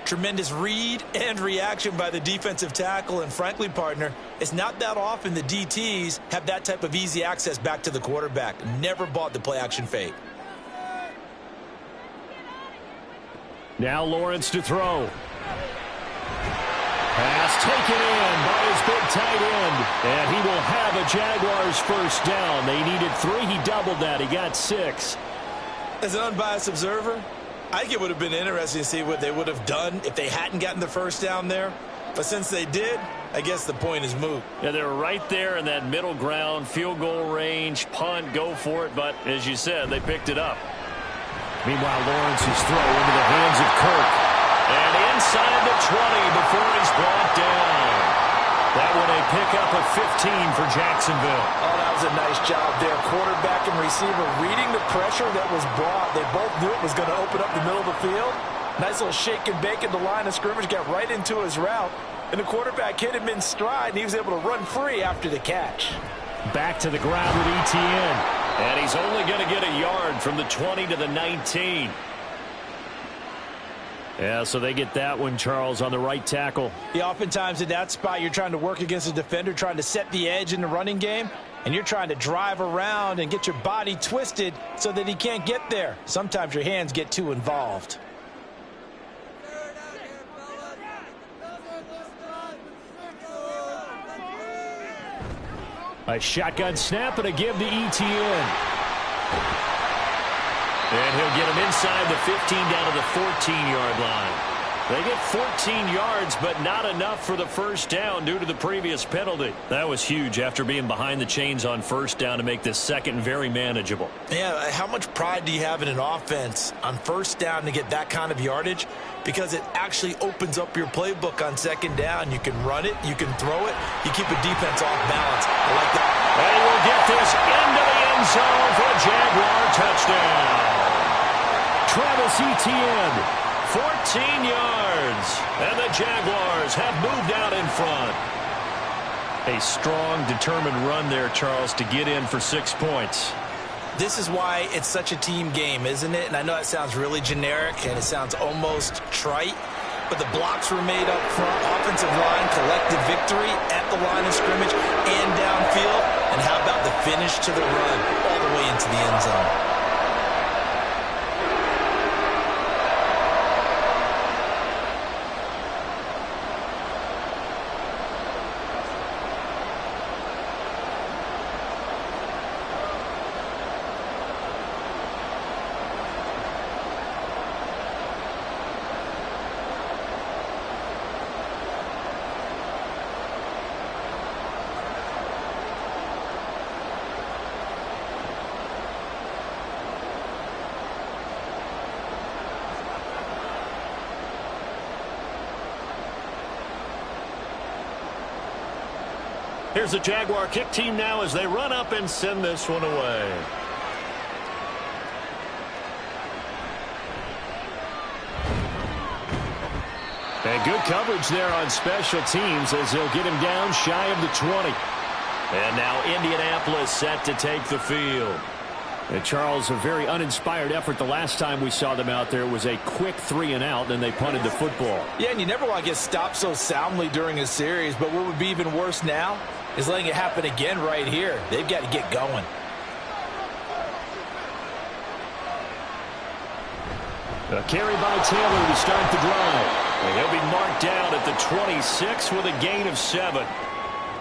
Tremendous read and reaction by the defensive tackle, and frankly, partner, it's not that often the DTs have that type of easy access back to the quarterback. Never bought the play-action fake. Now Lawrence to throw. Pass taken in by his big tight end, and he will have a Jaguars first down. They needed 3. He doubled that. He got 6. As an unbiased observer, I think it would have been interesting to see what they would have done if they hadn't gotten the first down there. But since they did, I guess the point is moot. Yeah, they're right there in that middle ground, field goal range, punt, go for it. But as you said, they picked it up. Meanwhile, Lawrence's throw into the hands of Kirk. And inside the 20 before he's brought down. That one a pickup of 15 for Jacksonville. Oh, that was a nice job there. Quarterback and receiver reading the pressure that was brought. They both knew it was going to open up the middle of the field. Nice little shake and bake at the line of scrimmage, got right into his route. And the quarterback hit him in stride, and he was able to run free after the catch. Back to the ground with ETN. And he's only going to get a yard from the 20 to the 19. Yeah, so they get that one, Charles, on the right tackle. Yeah, oftentimes in that spot, you're trying to work against a defender, trying to set the edge in the running game, and you're trying to drive around and get your body twisted so that he can't get there. Sometimes your hands get too involved. A shotgun snap and a give to ETN. And he'll get him inside the 15 down to the 14-yard line. They get 14 yards, but not enough for the first down due to the previous penalty. That was huge after being behind the chains on first down to make this second very manageable. Yeah, how much pride do you have in an offense on first down to get that kind of yardage? Because it actually opens up your playbook on second down. You can run it, you can throw it, you keep a defense off balance. I like that. And he will get this into the end zone for a Jaguar touchdown. Travis Etienne, 14 yards, and the Jaguars have moved out in front. A strong, determined run there, Charles, to get in for 6 points. This is why it's such a team game, isn't it? And I know it sounds really generic and it sounds almost trite, but the blocks were made up front, offensive line, collective victory at the line of scrimmage and downfield. And how about the finish to the run all the way into the end zone? Here's the Jaguar kick team now as they run up and send this one away. And good coverage there on special teams as they'll get him down shy of the 20. And now Indianapolis set to take the field. And Charles, a very uninspired effort. The last time we saw them out there was a quick 3-and-out, and they punted the football. Yeah, and you never want to get stopped so soundly during a series, but what would be even worse now is letting it happen again right here. They've got to get going. A carry by Taylor to start the drive. And he'll be marked down at the 26 with a gain of 7.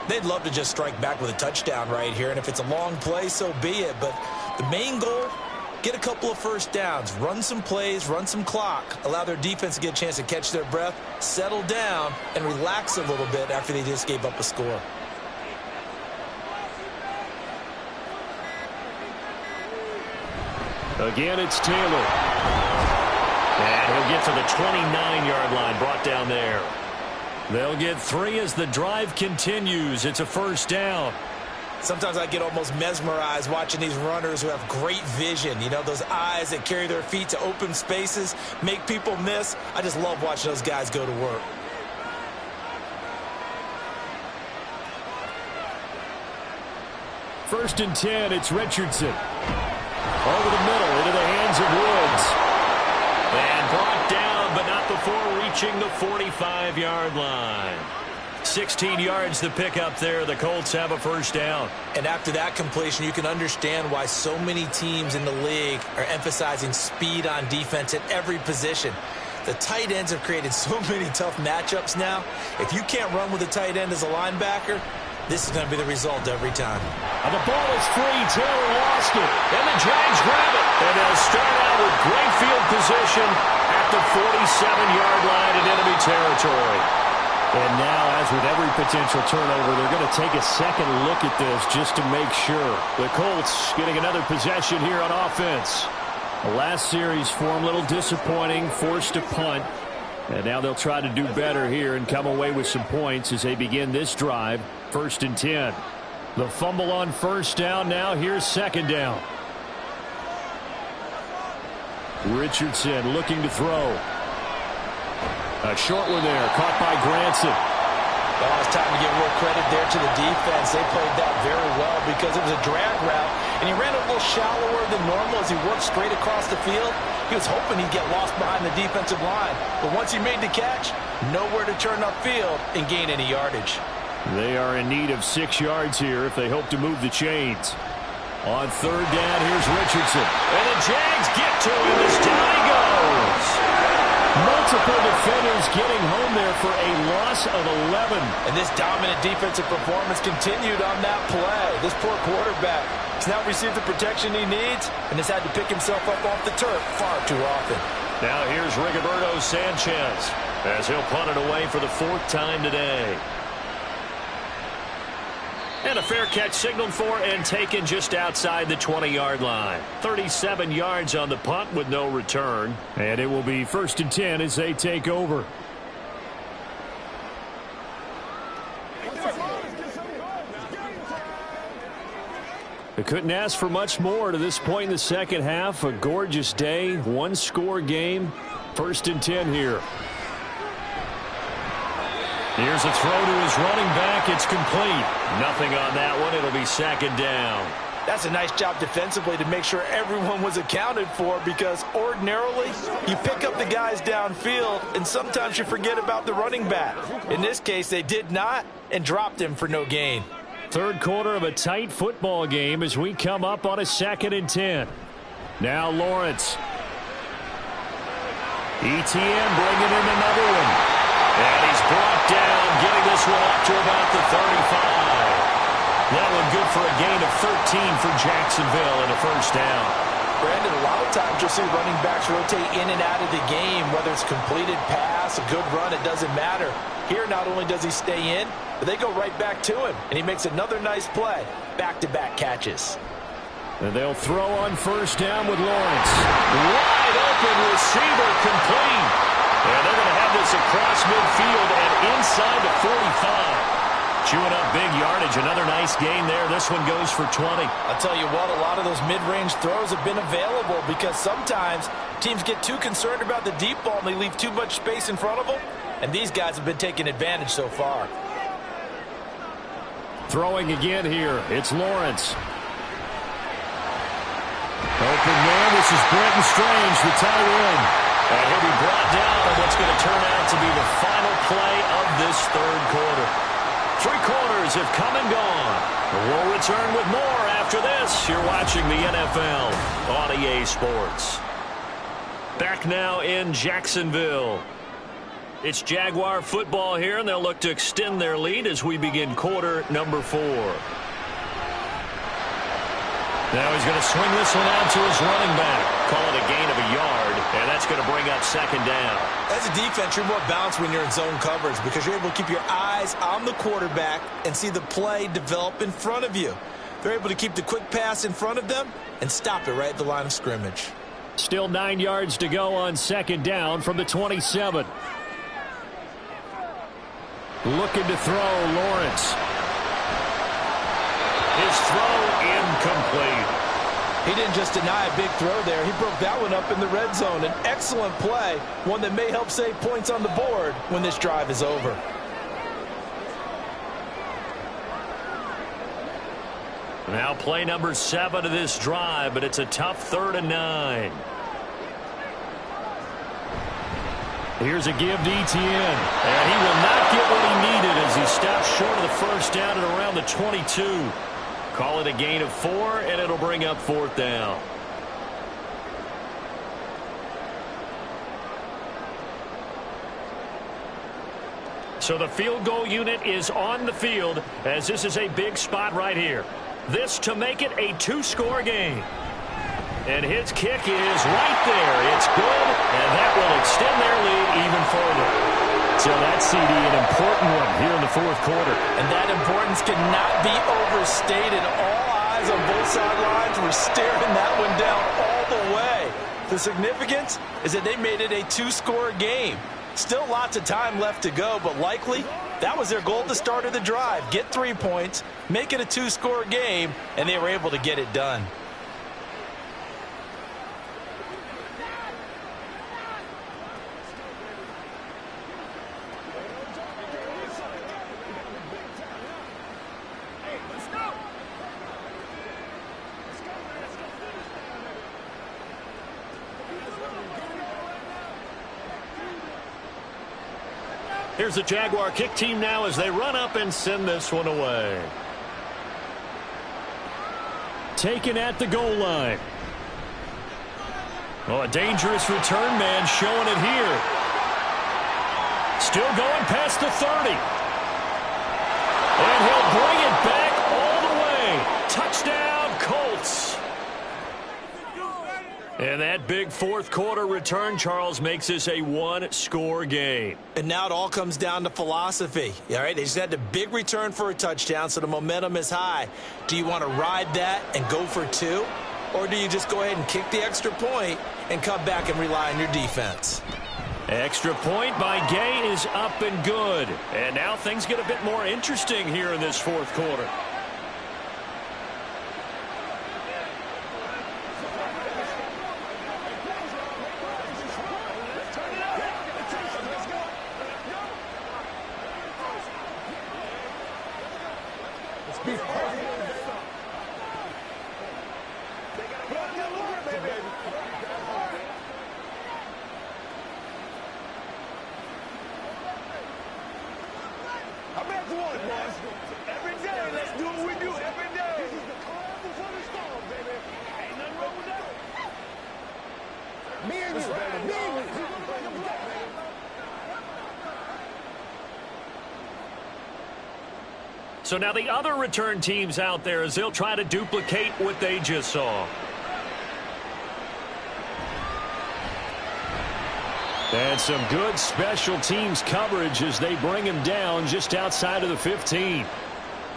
They'd love to just strike back with a touchdown right here, and if it's a long play, so be it. But the main goal get a couple of first downs, run some plays, run some clock, allow their defense to get a chance to catch their breath, settle down, and relax a little bit after they just gave up a score. Again, it's Taylor. And he'll get to the 29-yard line, brought down there. They'll get 3 as the drive continues. It's a first down. Sometimes I get almost mesmerized watching these runners who have great vision. You know, those eyes that carry their feet to open spaces, make people miss. I just love watching those guys go to work. First and 10, it's Richardson. Over the middle, into the hands of Woods. And brought down, but not before reaching the 45-yard line. 16 yards to pick up there. The Colts have a first down. And after that completion, you can understand why so many teams in the league are emphasizing speed on defense at every position. The tight ends have created so many tough matchups now. If you can't run with a tight end as a linebacker, this is going to be the result every time. And the ball is free. Taylor lost it. And the Jags grab it. And they'll start out with great field position at the 47-yard line in enemy territory. And now, as with every potential turnover, they're going to take a second look at this just to make sure. The Colts getting another possession here on offense. The last series for them, a little disappointing, forced to punt. And now they'll try to do better here and come away with some points as they begin this drive. First and 10. The fumble on first down. Now here's second down. Richardson looking to throw. A short one there, caught by Granson. Well, it's time to give real credit there to the defense. They played that very well because it was a drag route, and he ran a little shallower than normal as he worked straight across the field. He was hoping he'd get lost behind the defensive line, but once he made the catch, nowhere to turn upfield and gain any yardage. They are in need of 6 yards here if they hope to move the chains. On third down, here's Richardson. And the Jags get to him as down he goes. Multiple defenders getting home there for a loss of 11. And this dominant defensive performance continued on that play. This poor quarterback has now received the protection he needs and has had to pick himself up off the turf far too often. Now here's Rigoberto Sanchez as he'll punt it away for the 4th time today. And a fair catch signaled for and taken just outside the 20-yard line. 37 yards on the punt with no return. And it will be first and 10 as they take over. They couldn't ask for much more to this point in the second half. A gorgeous day, 1-score game. First and 10 here. Here's a throw to his running back. It's complete. Nothing on that one. It'll be second down. That's a nice job defensively to make sure everyone was accounted for, because ordinarily you pick up the guys downfield and sometimes you forget about the running back. In this case, they did not and dropped him for no gain. Third quarter of a tight football game as we come up on a 2nd and 10. Now Lawrence. ETN bringing in another one. And he's brought down, getting this one up to about the 35. That one good for a gain of 13 for Jacksonville and a first down. Brandon, a lot of times you'll see running backs rotate in and out of the game, whether it's completed pass, a good run, it doesn't matter. Here, not only does he stay in, but they go right back to him, and he makes another nice play. Back-to-back catches. And they'll throw on first down with Lawrence. Wide open receiver complete. And they're going to have this across midfield and inside the 45. Chewing up big yardage. Another nice gain there. This one goes for 20. I'll tell you what, a lot of those mid-range throws have been available because sometimes teams get too concerned about the deep ball and they leave too much space in front of them. And these guys have been taking advantage so far. Throwing again here. It's Lawrence. Open man. This is Brenton Strange, the tight end. And he'll be brought down on what's going to turn out to be the final play of this third quarter. 3 quarters have come and gone. We'll return with more after this. You're watching the NFL on EA Sports. Back now in Jacksonville. It's Jaguar football here, and they'll look to extend their lead as we begin quarter number 4. Now he's going to swing this one out to his running back. Call it a gain of a yard, and that's going to bring up second down. As a defense, you're more balanced when you're in zone coverage because you're able to keep your eyes on the quarterback and see the play develop in front of you. They're able to keep the quick pass in front of them and stop it right at the line of scrimmage. Still 9 yards to go on second down from the 27. Looking to throw, Lawrence. His throw incomplete. He didn't just deny a big throw there. He broke that one up in the red zone. An excellent play, one that may help save points on the board when this drive is over. Now play number 7 of this drive, but it's a tough 3rd and 9. Here's a give to Etienne. And he will not get what he needed as he stops short of the first down at around the 22. Call it a gain of 4, and it'll bring up 4th down. So the field goal unit is on the field as this is a big spot right here. This to make it a 2-score game. And his kick is right there. It's good, and that will extend their lead even further. So that's, CD, an important one here in the 4th quarter. And that importance cannot be overstated. All eyes on both sidelines were staring that one down all the way. The significance is that they made it a 2-score game. Still lots of time left to go, but likely that was their goal at the start of the drive. Get 3 points, make it a 2-score game, and they were able to get it done. Here's the Jaguar kick team now as they run up and send this one away. Taken at the goal line. Oh, a dangerous return man showing it here. Still going past the 30. And he'll bring it back all the way. Touchdown, Colts. And that big 4th quarter return, Charles, makes this a 1-score game. And now it all comes down to philosophy. All right, they just had a big return for a touchdown, so the momentum is high. Do you want to ride that and go for 2? Or do you just go ahead and kick the extra point and come back and rely on your defense? Extra point by Gay is up and good. And now things get a bit more interesting here in this 4th quarter. So now the other return teams out there as they'll try to duplicate what they just saw. And some good special teams coverage as they bring him down just outside of the 15.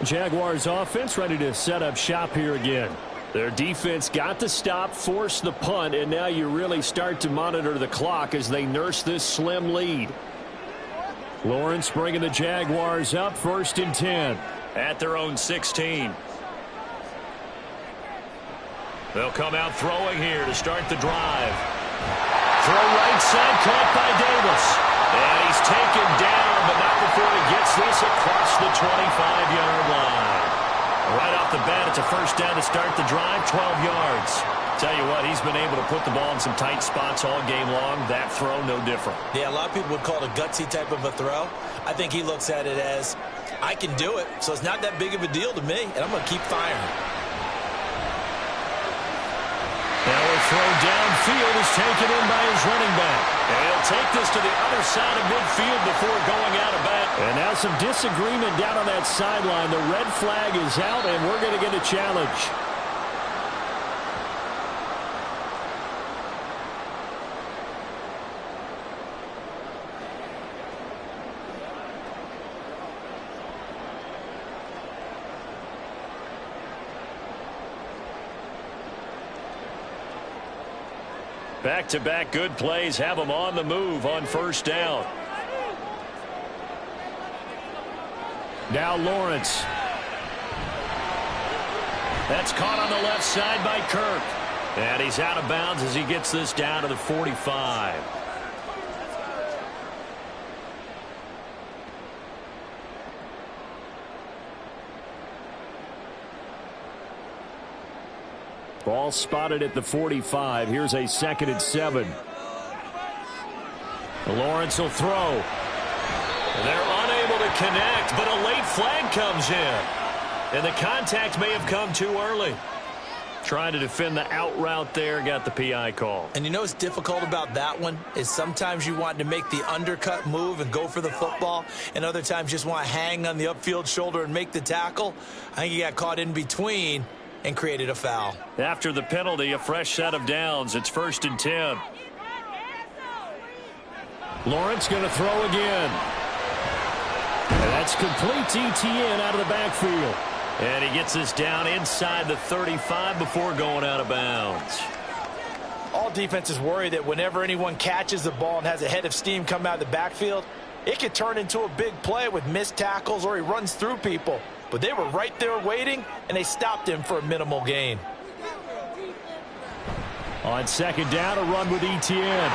Jaguars offense ready to set up shop here again. Their defense got the stop, forced the punt, and now you really start to monitor the clock as they nurse this slim lead. Lawrence bringing the Jaguars up 1st and 10. At their own 16. They'll come out throwing here to start the drive. Throw right side, caught by Davis. And he's taken down, but not before he gets this across the 25-yard line. Right off the bat, it's a first down to start the drive, 12 yards. Tell you what, he's been able to put the ball in some tight spots all game long. That throw, no different. Yeah, a lot of people would call it a gutsy type of a throw. I think he looks at it as, I can do it, so it's not that big of a deal to me, and I'm going to keep firing. Now a throw downfield is taken in by his running back. And he'll take this to the other side of midfield before going out of bounds. And now some disagreement down on that sideline. The red flag is out, and we're going to get a challenge. Back-to-back good plays have them on the move on first down. Now Lawrence. That's caught on the left side by Kirk. And he's out of bounds as he gets this down to the 45. Ball spotted at the 45. Here's a 2nd and 7. Lawrence will throw. They're unable to connect, but a late flag comes in. And the contact may have come too early. Trying to defend the out route there, got the PI call. And you know what's difficult about that one is sometimes you want to make the undercut move and go for the football, and other times you just want to hang on the upfield shoulder and make the tackle. I think he got caught in between and created a foul. After the penalty, a fresh set of downs. It's 1st and 10. Lawrence going to throw again. And that's complete to ETN out of the backfield. And he gets this down inside the 35 before going out of bounds. All defenses worry that whenever anyone catches the ball and has a head of steam come out of the backfield, it could turn into a big play with missed tackles or he runs through people. But they were right there waiting, and they stopped him for a minimal gain. On 2nd down, a run with ETN.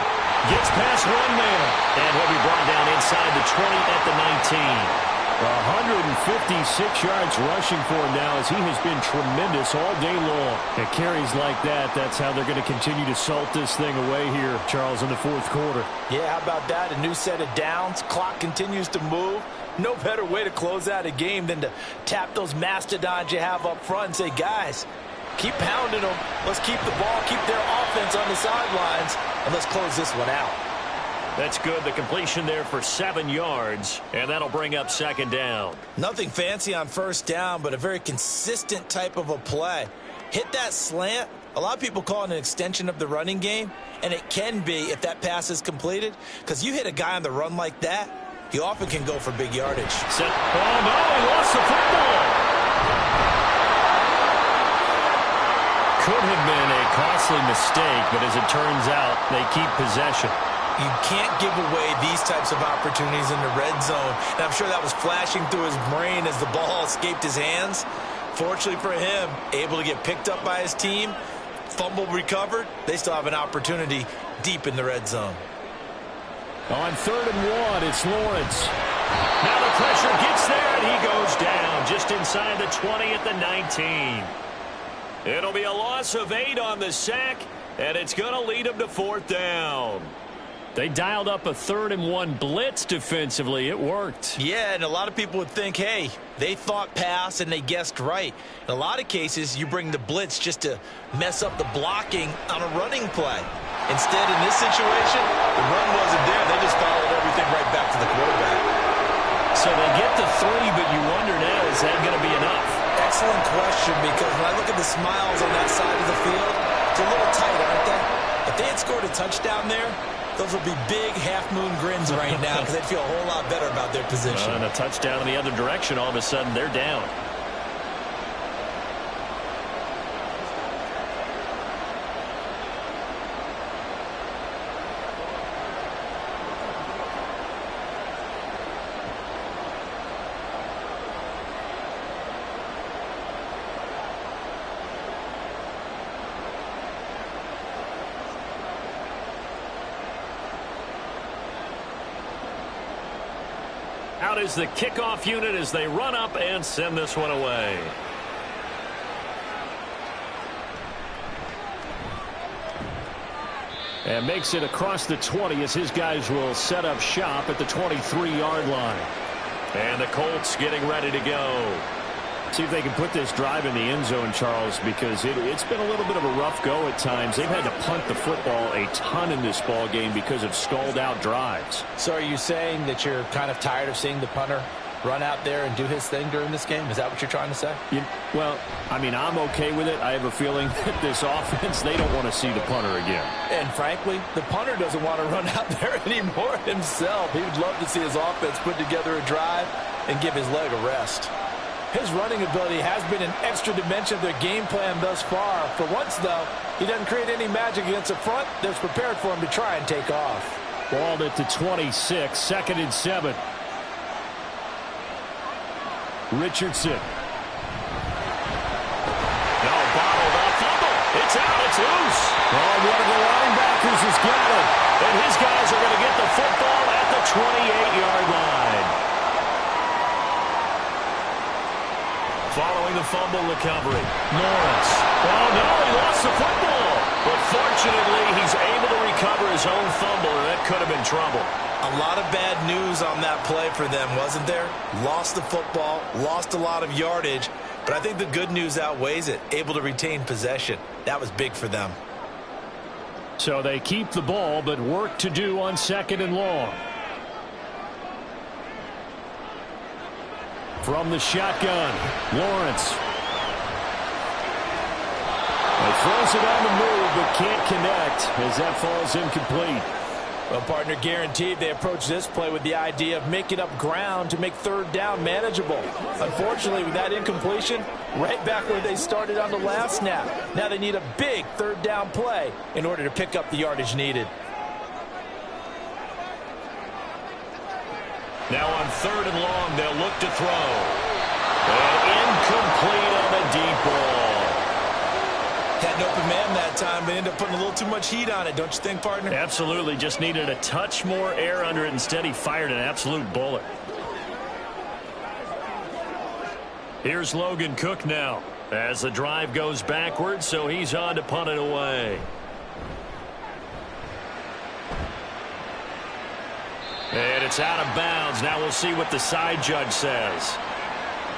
Gets past one man. And he'll be brought down inside the 20 at the 19. 156 yards rushing for him now as he has been tremendous all day long. At carries like that, that's how they're going to continue to salt this thing away here, Charles, in the 4th quarter. Yeah, how about that? A new set of downs. Clock continues to move. No better way to close out a game than to tap those mastodons you have up front and say, guys, keep pounding them. Let's keep the ball, keep their offense on the sidelines, and let's close this one out. That's good. The completion there for 7 yards, and that'll bring up 2nd down. Nothing fancy on 1st down, but a very consistent type of a play. Hit that slant. A lot of people call it an extension of the running game, and it can be if that pass is completed, because you hit a guy on the run like that, he often can go for big yardage. Oh, no, he lost the football. Could have been a costly mistake, but as it turns out, they keep possession. You can't give away these types of opportunities in the red zone. And I'm sure that was flashing through his brain as the ball escaped his hands. Fortunately for him, able to get picked up by his team, fumble recovered. They still have an opportunity deep in the red zone. On 3rd and 1, it's Lawrence. Now the pressure gets there, and he goes down just inside the 20 at the 19. It'll be a loss of 8 on the sack, and it's going to lead him to 4th down. They dialed up a 3rd and 1 blitz defensively. It worked. Yeah, and a lot of people would think, hey, they thought pass and they guessed right. In a lot of cases, you bring the blitz just to mess up the blocking on a running play. Instead, in this situation, the run wasn't there. They just followed everything right back to the quarterback. So they get the 3, but you wonder now, is that going to be enough? Excellent question, because when I look at the smiles on that side of the field, it's a little tight, aren't they? If they had scored a touchdown there, those will be big half-moon grins right now because they'd feel a whole lot better about their position. And a touchdown in the other direction, all of a sudden they're down. Out is the kickoff unit as they run up and send this one away. And makes it across the 20 as his guys will set up shop at the 23-yard line. And the Colts getting ready to go. See if they can put this drive in the end zone, Charles, because it's been a little bit of a rough go at times. They've had to punt the football a ton in this ball game because of stalled-out drives. So are you saying that you're kind of tired of seeing the punter run out there and do his thing during this game? Is that what you're trying to say? Well, I mean, I'm okay with it. I have a feeling that this offense, they don't want to see the punter again. And frankly, the punter doesn't want to run out there anymore himself. He would love to see his offense put together a drive and give his leg a rest. His running ability has been an extra dimension of their game plan thus far. For once, though, he doesn't create any magic against the front that's prepared for him to try and take off. Balled at the 26, 2nd and 7. Richardson. No, bottled up, fumble. It's out, it's loose. Oh, one of the linebackers has got it. And his guys are going to get the football at the 28-yard line. Following the fumble recovery, Lawrence. Oh, no, he lost the football. But fortunately, he's able to recover his own fumble, and that could have been trouble. A lot of bad news on that play for them, wasn't there? Lost the football, lost a lot of yardage, but I think the good news outweighs it. Able to retain possession. That was big for them. So they keep the ball, but work to do on 2nd and long. From the shotgun, Lawrence. He throws it on the move, but can't connect as that falls incomplete. Well, partner, guaranteed they approach this play with the idea of making up ground to make 3rd down manageable. Unfortunately, with that incompletion, right back where they started on the last snap. Now they need a big 3rd down play in order to pick up the yardage needed. Now on 3rd and long, they'll look to throw. And incomplete on the deep ball. Had an open man that time, but ended up putting a little too much heat on it, don't you think, partner? Absolutely. Just needed a touch more air under it. Instead, he fired an absolute bullet. Here's Logan Cook now as the drive goes backwards, so he's on to punt it away. And it's out of bounds. Now we'll see what the side judge says.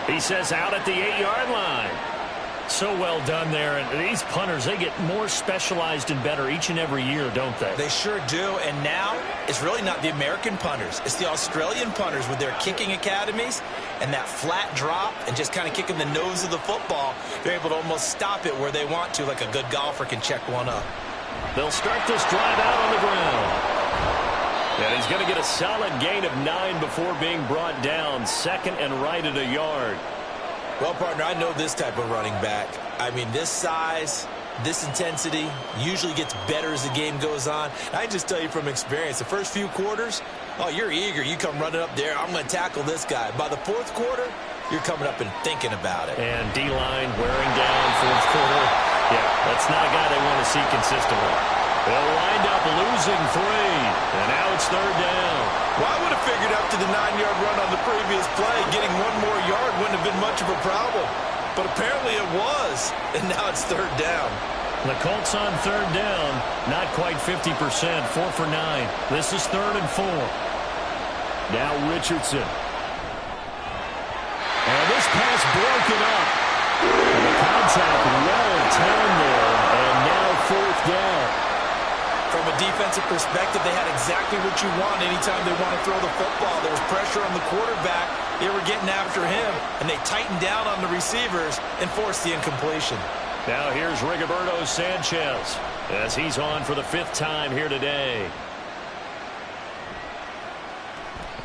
He says out at the 8-yard line. So well done there. And these punters, they get more specialized and better each and every year, don't they? They sure do. And now it's really not the American punters. It's the Australian punters with their kicking academies and that flat drop and just kind of kicking the nose of the football. They're able to almost stop it where they want to, like a good golfer can check one up. They'll start this drive out on the ground. And he's going to get a solid gain of 9 before being brought down. 2nd and right at a yard. Well, partner, I know this type of running back. I mean, this size, this intensity usually gets better as the game goes on. I just tell you from experience, the first few quarters, oh, you're eager. You come running up there. I'm going to tackle this guy. By the 4th quarter, you're coming up and thinking about it. And D-line wearing down 4th quarter. Yeah, that's not a guy they want to see consistently. They'll wind up losing 3. And now it's 3rd down. Well, I would have figured up to the 9-yard run on the previous play. Getting 1 more yard wouldn't have been much of a problem. But apparently it was. And now it's 3rd down. The Colts on 3rd down. Not quite 50%. 4 for 9. This is 3rd and 4. Now Richardson. And this pass broken up. And the contact well timed there. And now 4th down. From a defensive perspective, they had exactly what you want anytime they want to throw the football. There was pressure on the quarterback. They were getting after him, and they tightened down on the receivers and forced the incompletion. Now here's Rigoberto Sanchez as he's on for the 5th time here today.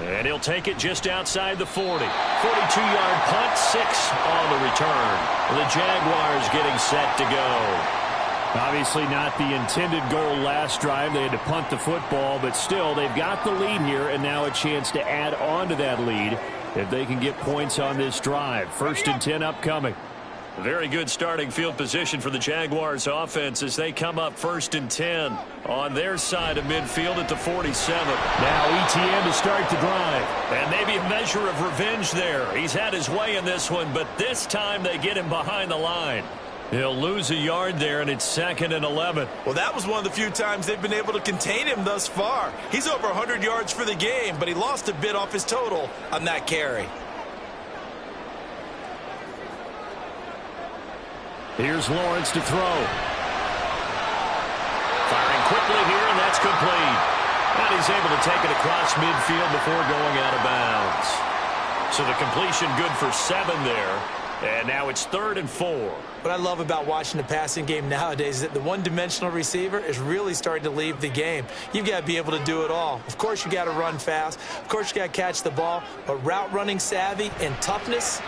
And he'll take it just outside the 40. 42-yard punt, 6 on the return. The Jaguars getting set to go. Obviously not the intended goal last drive. They had to punt the football, but still they've got the lead here, and now a chance to add on to that lead if they can get points on this drive. 1st and 10 upcoming. Very good starting field position for the Jaguars offense as they come up 1st and 10 on their side of midfield at the 47. Now ETN to start the drive. And maybe a measure of revenge there. He's had his way in this one, but this time they get him behind the line. He'll lose a yard there, and it's 2nd and 11. Well, that was one of the few times they've been able to contain him thus far. He's over 100 yards for the game, but he lost a bit off his total on that carry. Here's Lawrence to throw. Firing quickly here, and that's complete. And he's able to take it across midfield before going out of bounds. So the completion good for 7 there. And now it's 3rd and 4. What I love about watching the passing game nowadays is that the one-dimensional receiver is really starting to leave the game. You've got to be able to do it all. Of course, you got to run fast. Of course, you got to catch the ball. But route running savvy and toughness,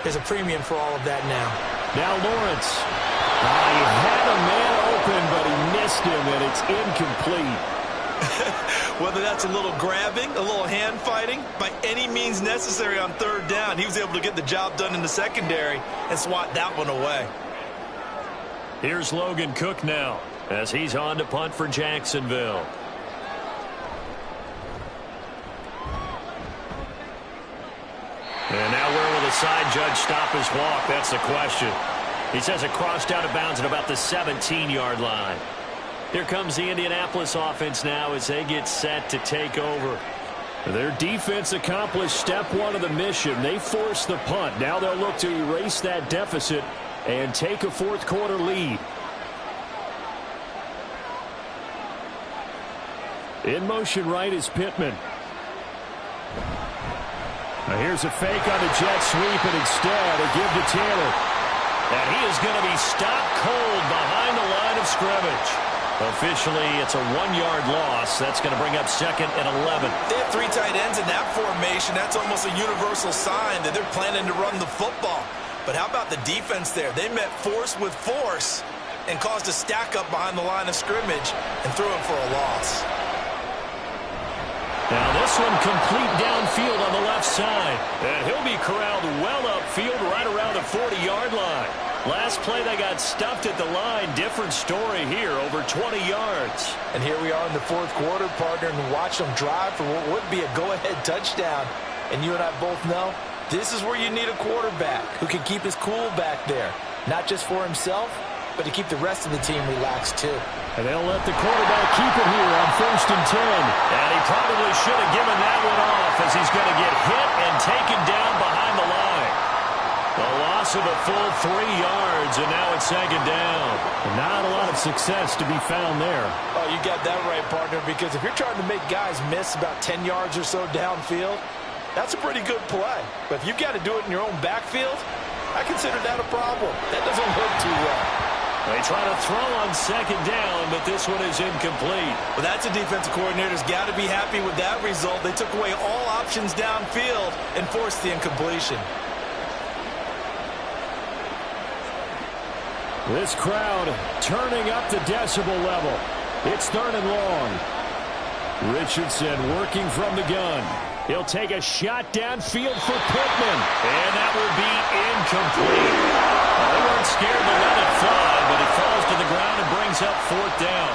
There's a premium for all of that now. Now Lawrence. He had a man open, but he missed him, and it's incomplete. Whether that's a little grabbing, a little hand fighting, by any means necessary on third down, he was able to get the job done in the secondary and swat that one away. Here's Logan Cook now as he's on to punt for Jacksonville. And now where will the side judge stop his walk? That's the question. He says it crossed out of bounds at about the 17-yard line. Here comes the Indianapolis offense now as they get set to take over. Their defense accomplished step one of the mission. They forced the punt. Now they'll look to erase that deficit and take a fourth-quarter lead. In motion right is Pittman. Now here's a fake on the jet sweep, and instead a give to Taylor. And he is going to be stopped cold behind the line of scrimmage. Officially, it's a 1-yard loss. That's going to bring up 2nd and 11. They have 3 tight ends in that formation. That's almost a universal sign that they're planning to run the football. But how about the defense there? They met force with force and caused a stack up behind the line of scrimmage and threw it for a loss. Now this one complete downfield on the left side. And he'll be corralled well upfield right around the 40-yard line. Last play they got stuffed at the line. Different story here, over 20 yards. And here we are in the fourth quarter, partner, and watch them drive for what would be a go-ahead touchdown. And you and I both know this is where you need a quarterback who can keep his cool back there. Not just for himself, but to keep the rest of the team relaxed too. And they'll let the quarterback keep it here on 1st and 10. And he probably should have given that one off as he's going to get hit and taken down behind the line. The loss of a full 3 yards, and now it's 2nd down. Not a lot of success to be found there. Oh, you got that right, partner, because if you're trying to make guys miss about 10 yards or so downfield, that's a pretty good play. But if you've got to do it in your own backfield, I consider that a problem. That doesn't work too well. They try to throw on 2nd down, but this one is incomplete. Well, that's a defensive coordinator's got to be happy with that result. They took away all options downfield and forced the incompletion. This crowd turning up the decibel level. It's 3rd and long. Richardson working from the gun. He'll take a shot downfield for Pittman. And that will be incomplete. They weren't scared to let it fly, but it falls to the ground and brings up 4th down.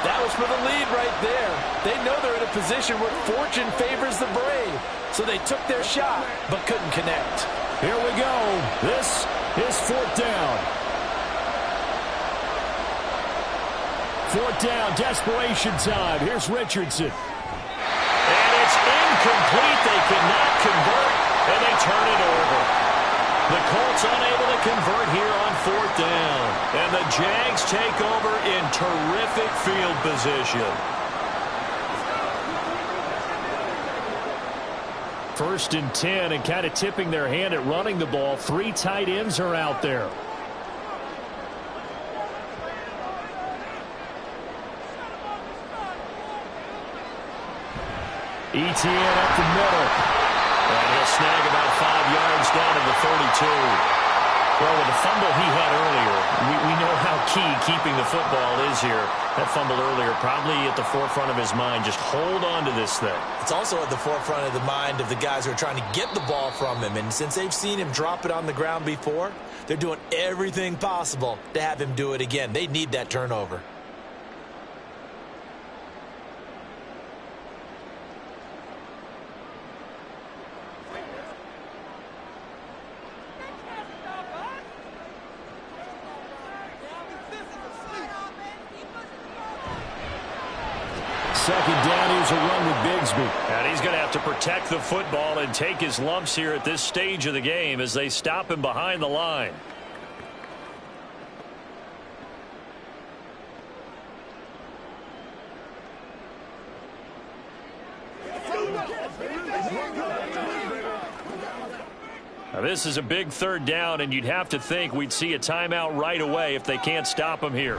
That was for the lead right there. They know they're in a position where fortune favors the brave. So they took their shot, but couldn't connect. Here we go. This is 4th down. 4th down, desperation time. Here's Richardson. And it's incomplete. They cannot convert, and they turn it over. The Colts unable to convert here on 4th down. And the Jags take over in terrific field position. 1st and 10, and kind of tipping their hand at running the ball. 3 tight ends are out there. ETN up the middle. And he'll snag about 5 yards down to the 32. Well, with the fumble he had earlier, we know how key keeping the football is here. That fumble earlier probably at the forefront of his mind. Just hold on to this thing. It's also at the forefront of the mind of the guys who are trying to get the ball from him. And since they've seen him drop it on the ground before, they're doing everything possible to have him do it again. They need that turnover. Second down, here's a run with Bigsby. And he's going to have to protect the football and take his lumps here at this stage of the game as they stop him behind the line. Now this is a big 3rd down, and you'd have to think we'd see a timeout right away if they can't stop him here.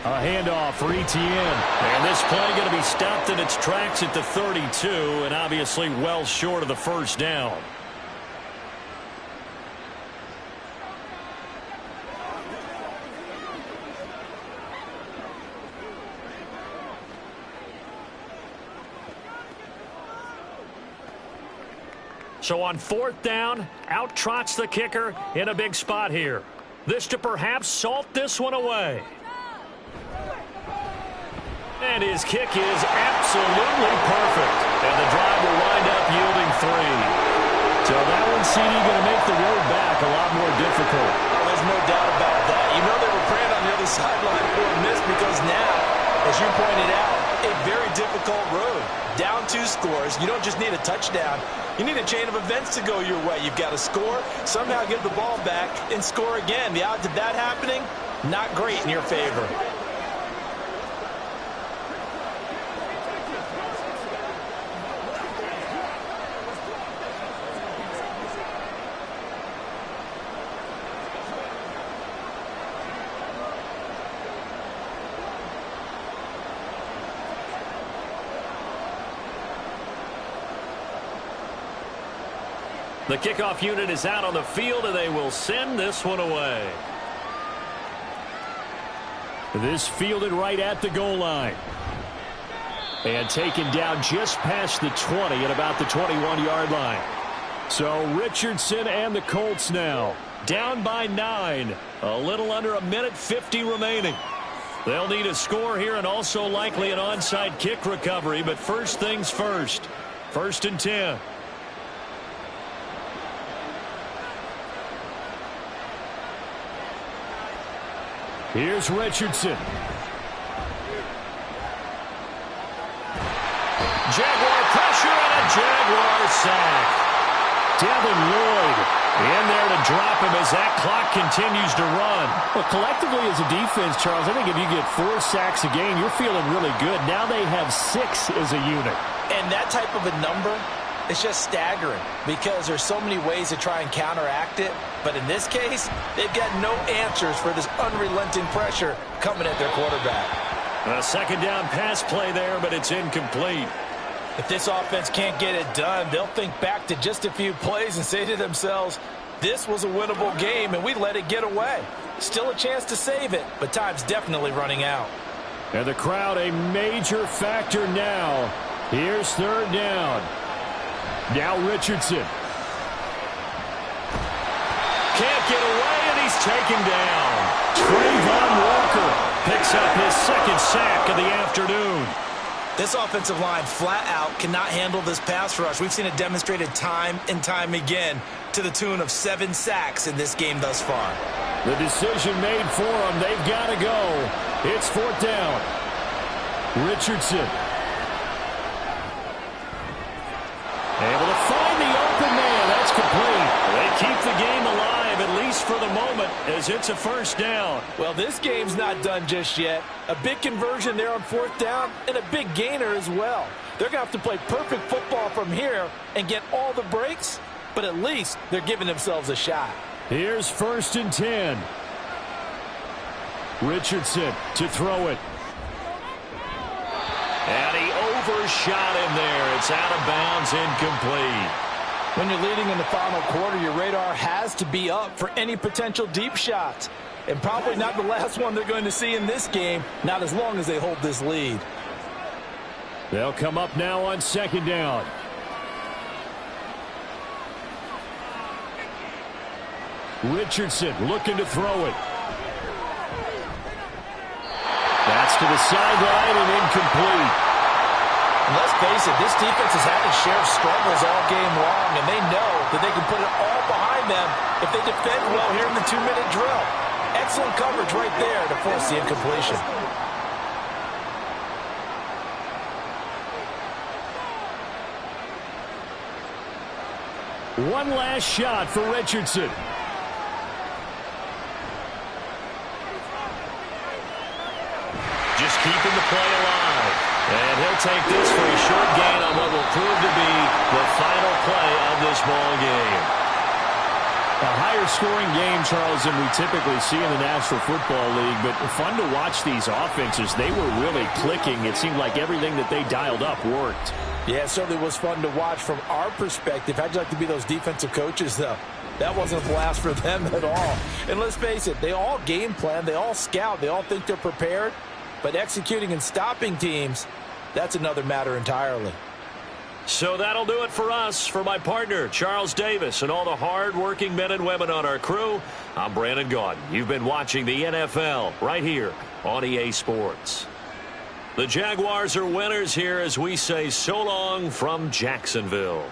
A handoff for ETN. And this play going to be stopped in its tracks at the 32, and obviously well short of the 1st down. So on 4th down, out trots the kicker in a big spot here. This to perhaps salt this one away. And his kick is absolutely perfect. And the drive will wind up yielding 3. So that one's CD going to make the road back a lot more difficult. There's no doubt about that. You know they were praying on the other sideline for a miss because now, as you pointed out, a very difficult road. Down 2 scores. You don't just need a touchdown. You need a chain of events to go your way. You've got to score, somehow give the ball back, and score again. The odds of that happening, not great in your favor. The kickoff unit is out on the field, and they will send this one away. This fielded right at the goal line. And taken down just past the 20 at about the 21-yard line. So Richardson and the Colts now down by 9. A little under a minute 50 remaining. They'll need a score here and also likely an onside kick recovery. But first things first. 1st and 10. Here's Richardson. Jaguar pressure and a Jaguar sack. Devin Lloyd in there to drop him as that clock continues to run. Well, collectively as a defense, Charles, I think if you get 4 sacks a game, you're feeling really good. Now they have 6 as a unit. And that type of a number, it's just staggering because there's so many ways to try and counteract it. But in this case, they've got no answers for this unrelenting pressure coming at their quarterback. A 2nd down pass play there, but it's incomplete. If this offense can't get it done, they'll think back to just a few plays and say to themselves, this was a winnable game and we let it get away. Still a chance to save it, but time's definitely running out. And the crowd a major factor now. Here's 3rd down. Now Richardson. Can't get away, and he's taken down. Trayvon Walker picks up his 2nd sack of the afternoon. This offensive line flat out cannot handle this pass rush. We've seen it demonstrated time and time again to the tune of 7 sacks in this game thus far. The decision made for them. They've got to go. It's 4th down. Richardson. Able to find the open man. That's complete. They keep the game alive, at least for the moment, as it's a 1st down. Well, this game's not done just yet. A big conversion there on 4th down and a big gainer as well. They're going to have to play perfect football from here and get all the breaks, but at least they're giving themselves a shot. Here's 1st and 10. Richardson to throw it. And he overshot him there. It's out of bounds, incomplete. When you're leading in the final quarter, your radar has to be up for any potential deep shots. And probably not the last one they're going to see in this game, not as long as they hold this lead. They'll come up now on 2nd down. Richardson looking to throw it. That's to the sideline and incomplete. And let's face it, this defense has had its share of struggles all game long, and they know that they can put it all behind them if they defend well here in the 2-minute drill. Excellent coverage right there to force the incompletion. One last shot for Richardson. Just keeping the play alive. And he'll take this for a short gain on what will prove to be the final play of this ball game. A higher scoring game, Charles, than we typically see in the National Football League, but fun to watch these offenses. They were really clicking. It seemed like everything that they dialed up worked. Yeah, it certainly was fun to watch from our perspective. How'd you like to be those defensive coaches, though? That wasn't a blast for them at all. And let's face it, they all game plan, they all scout, they all think they're prepared. But executing and stopping teams, that's another matter entirely. So that'll do it for us. For my partner, Charles Davis, and all the hard-working men and women on our crew, I'm Brandon Gaudin. You've been watching the NFL right here on EA Sports. The Jaguars are winners here as we say so long from Jacksonville.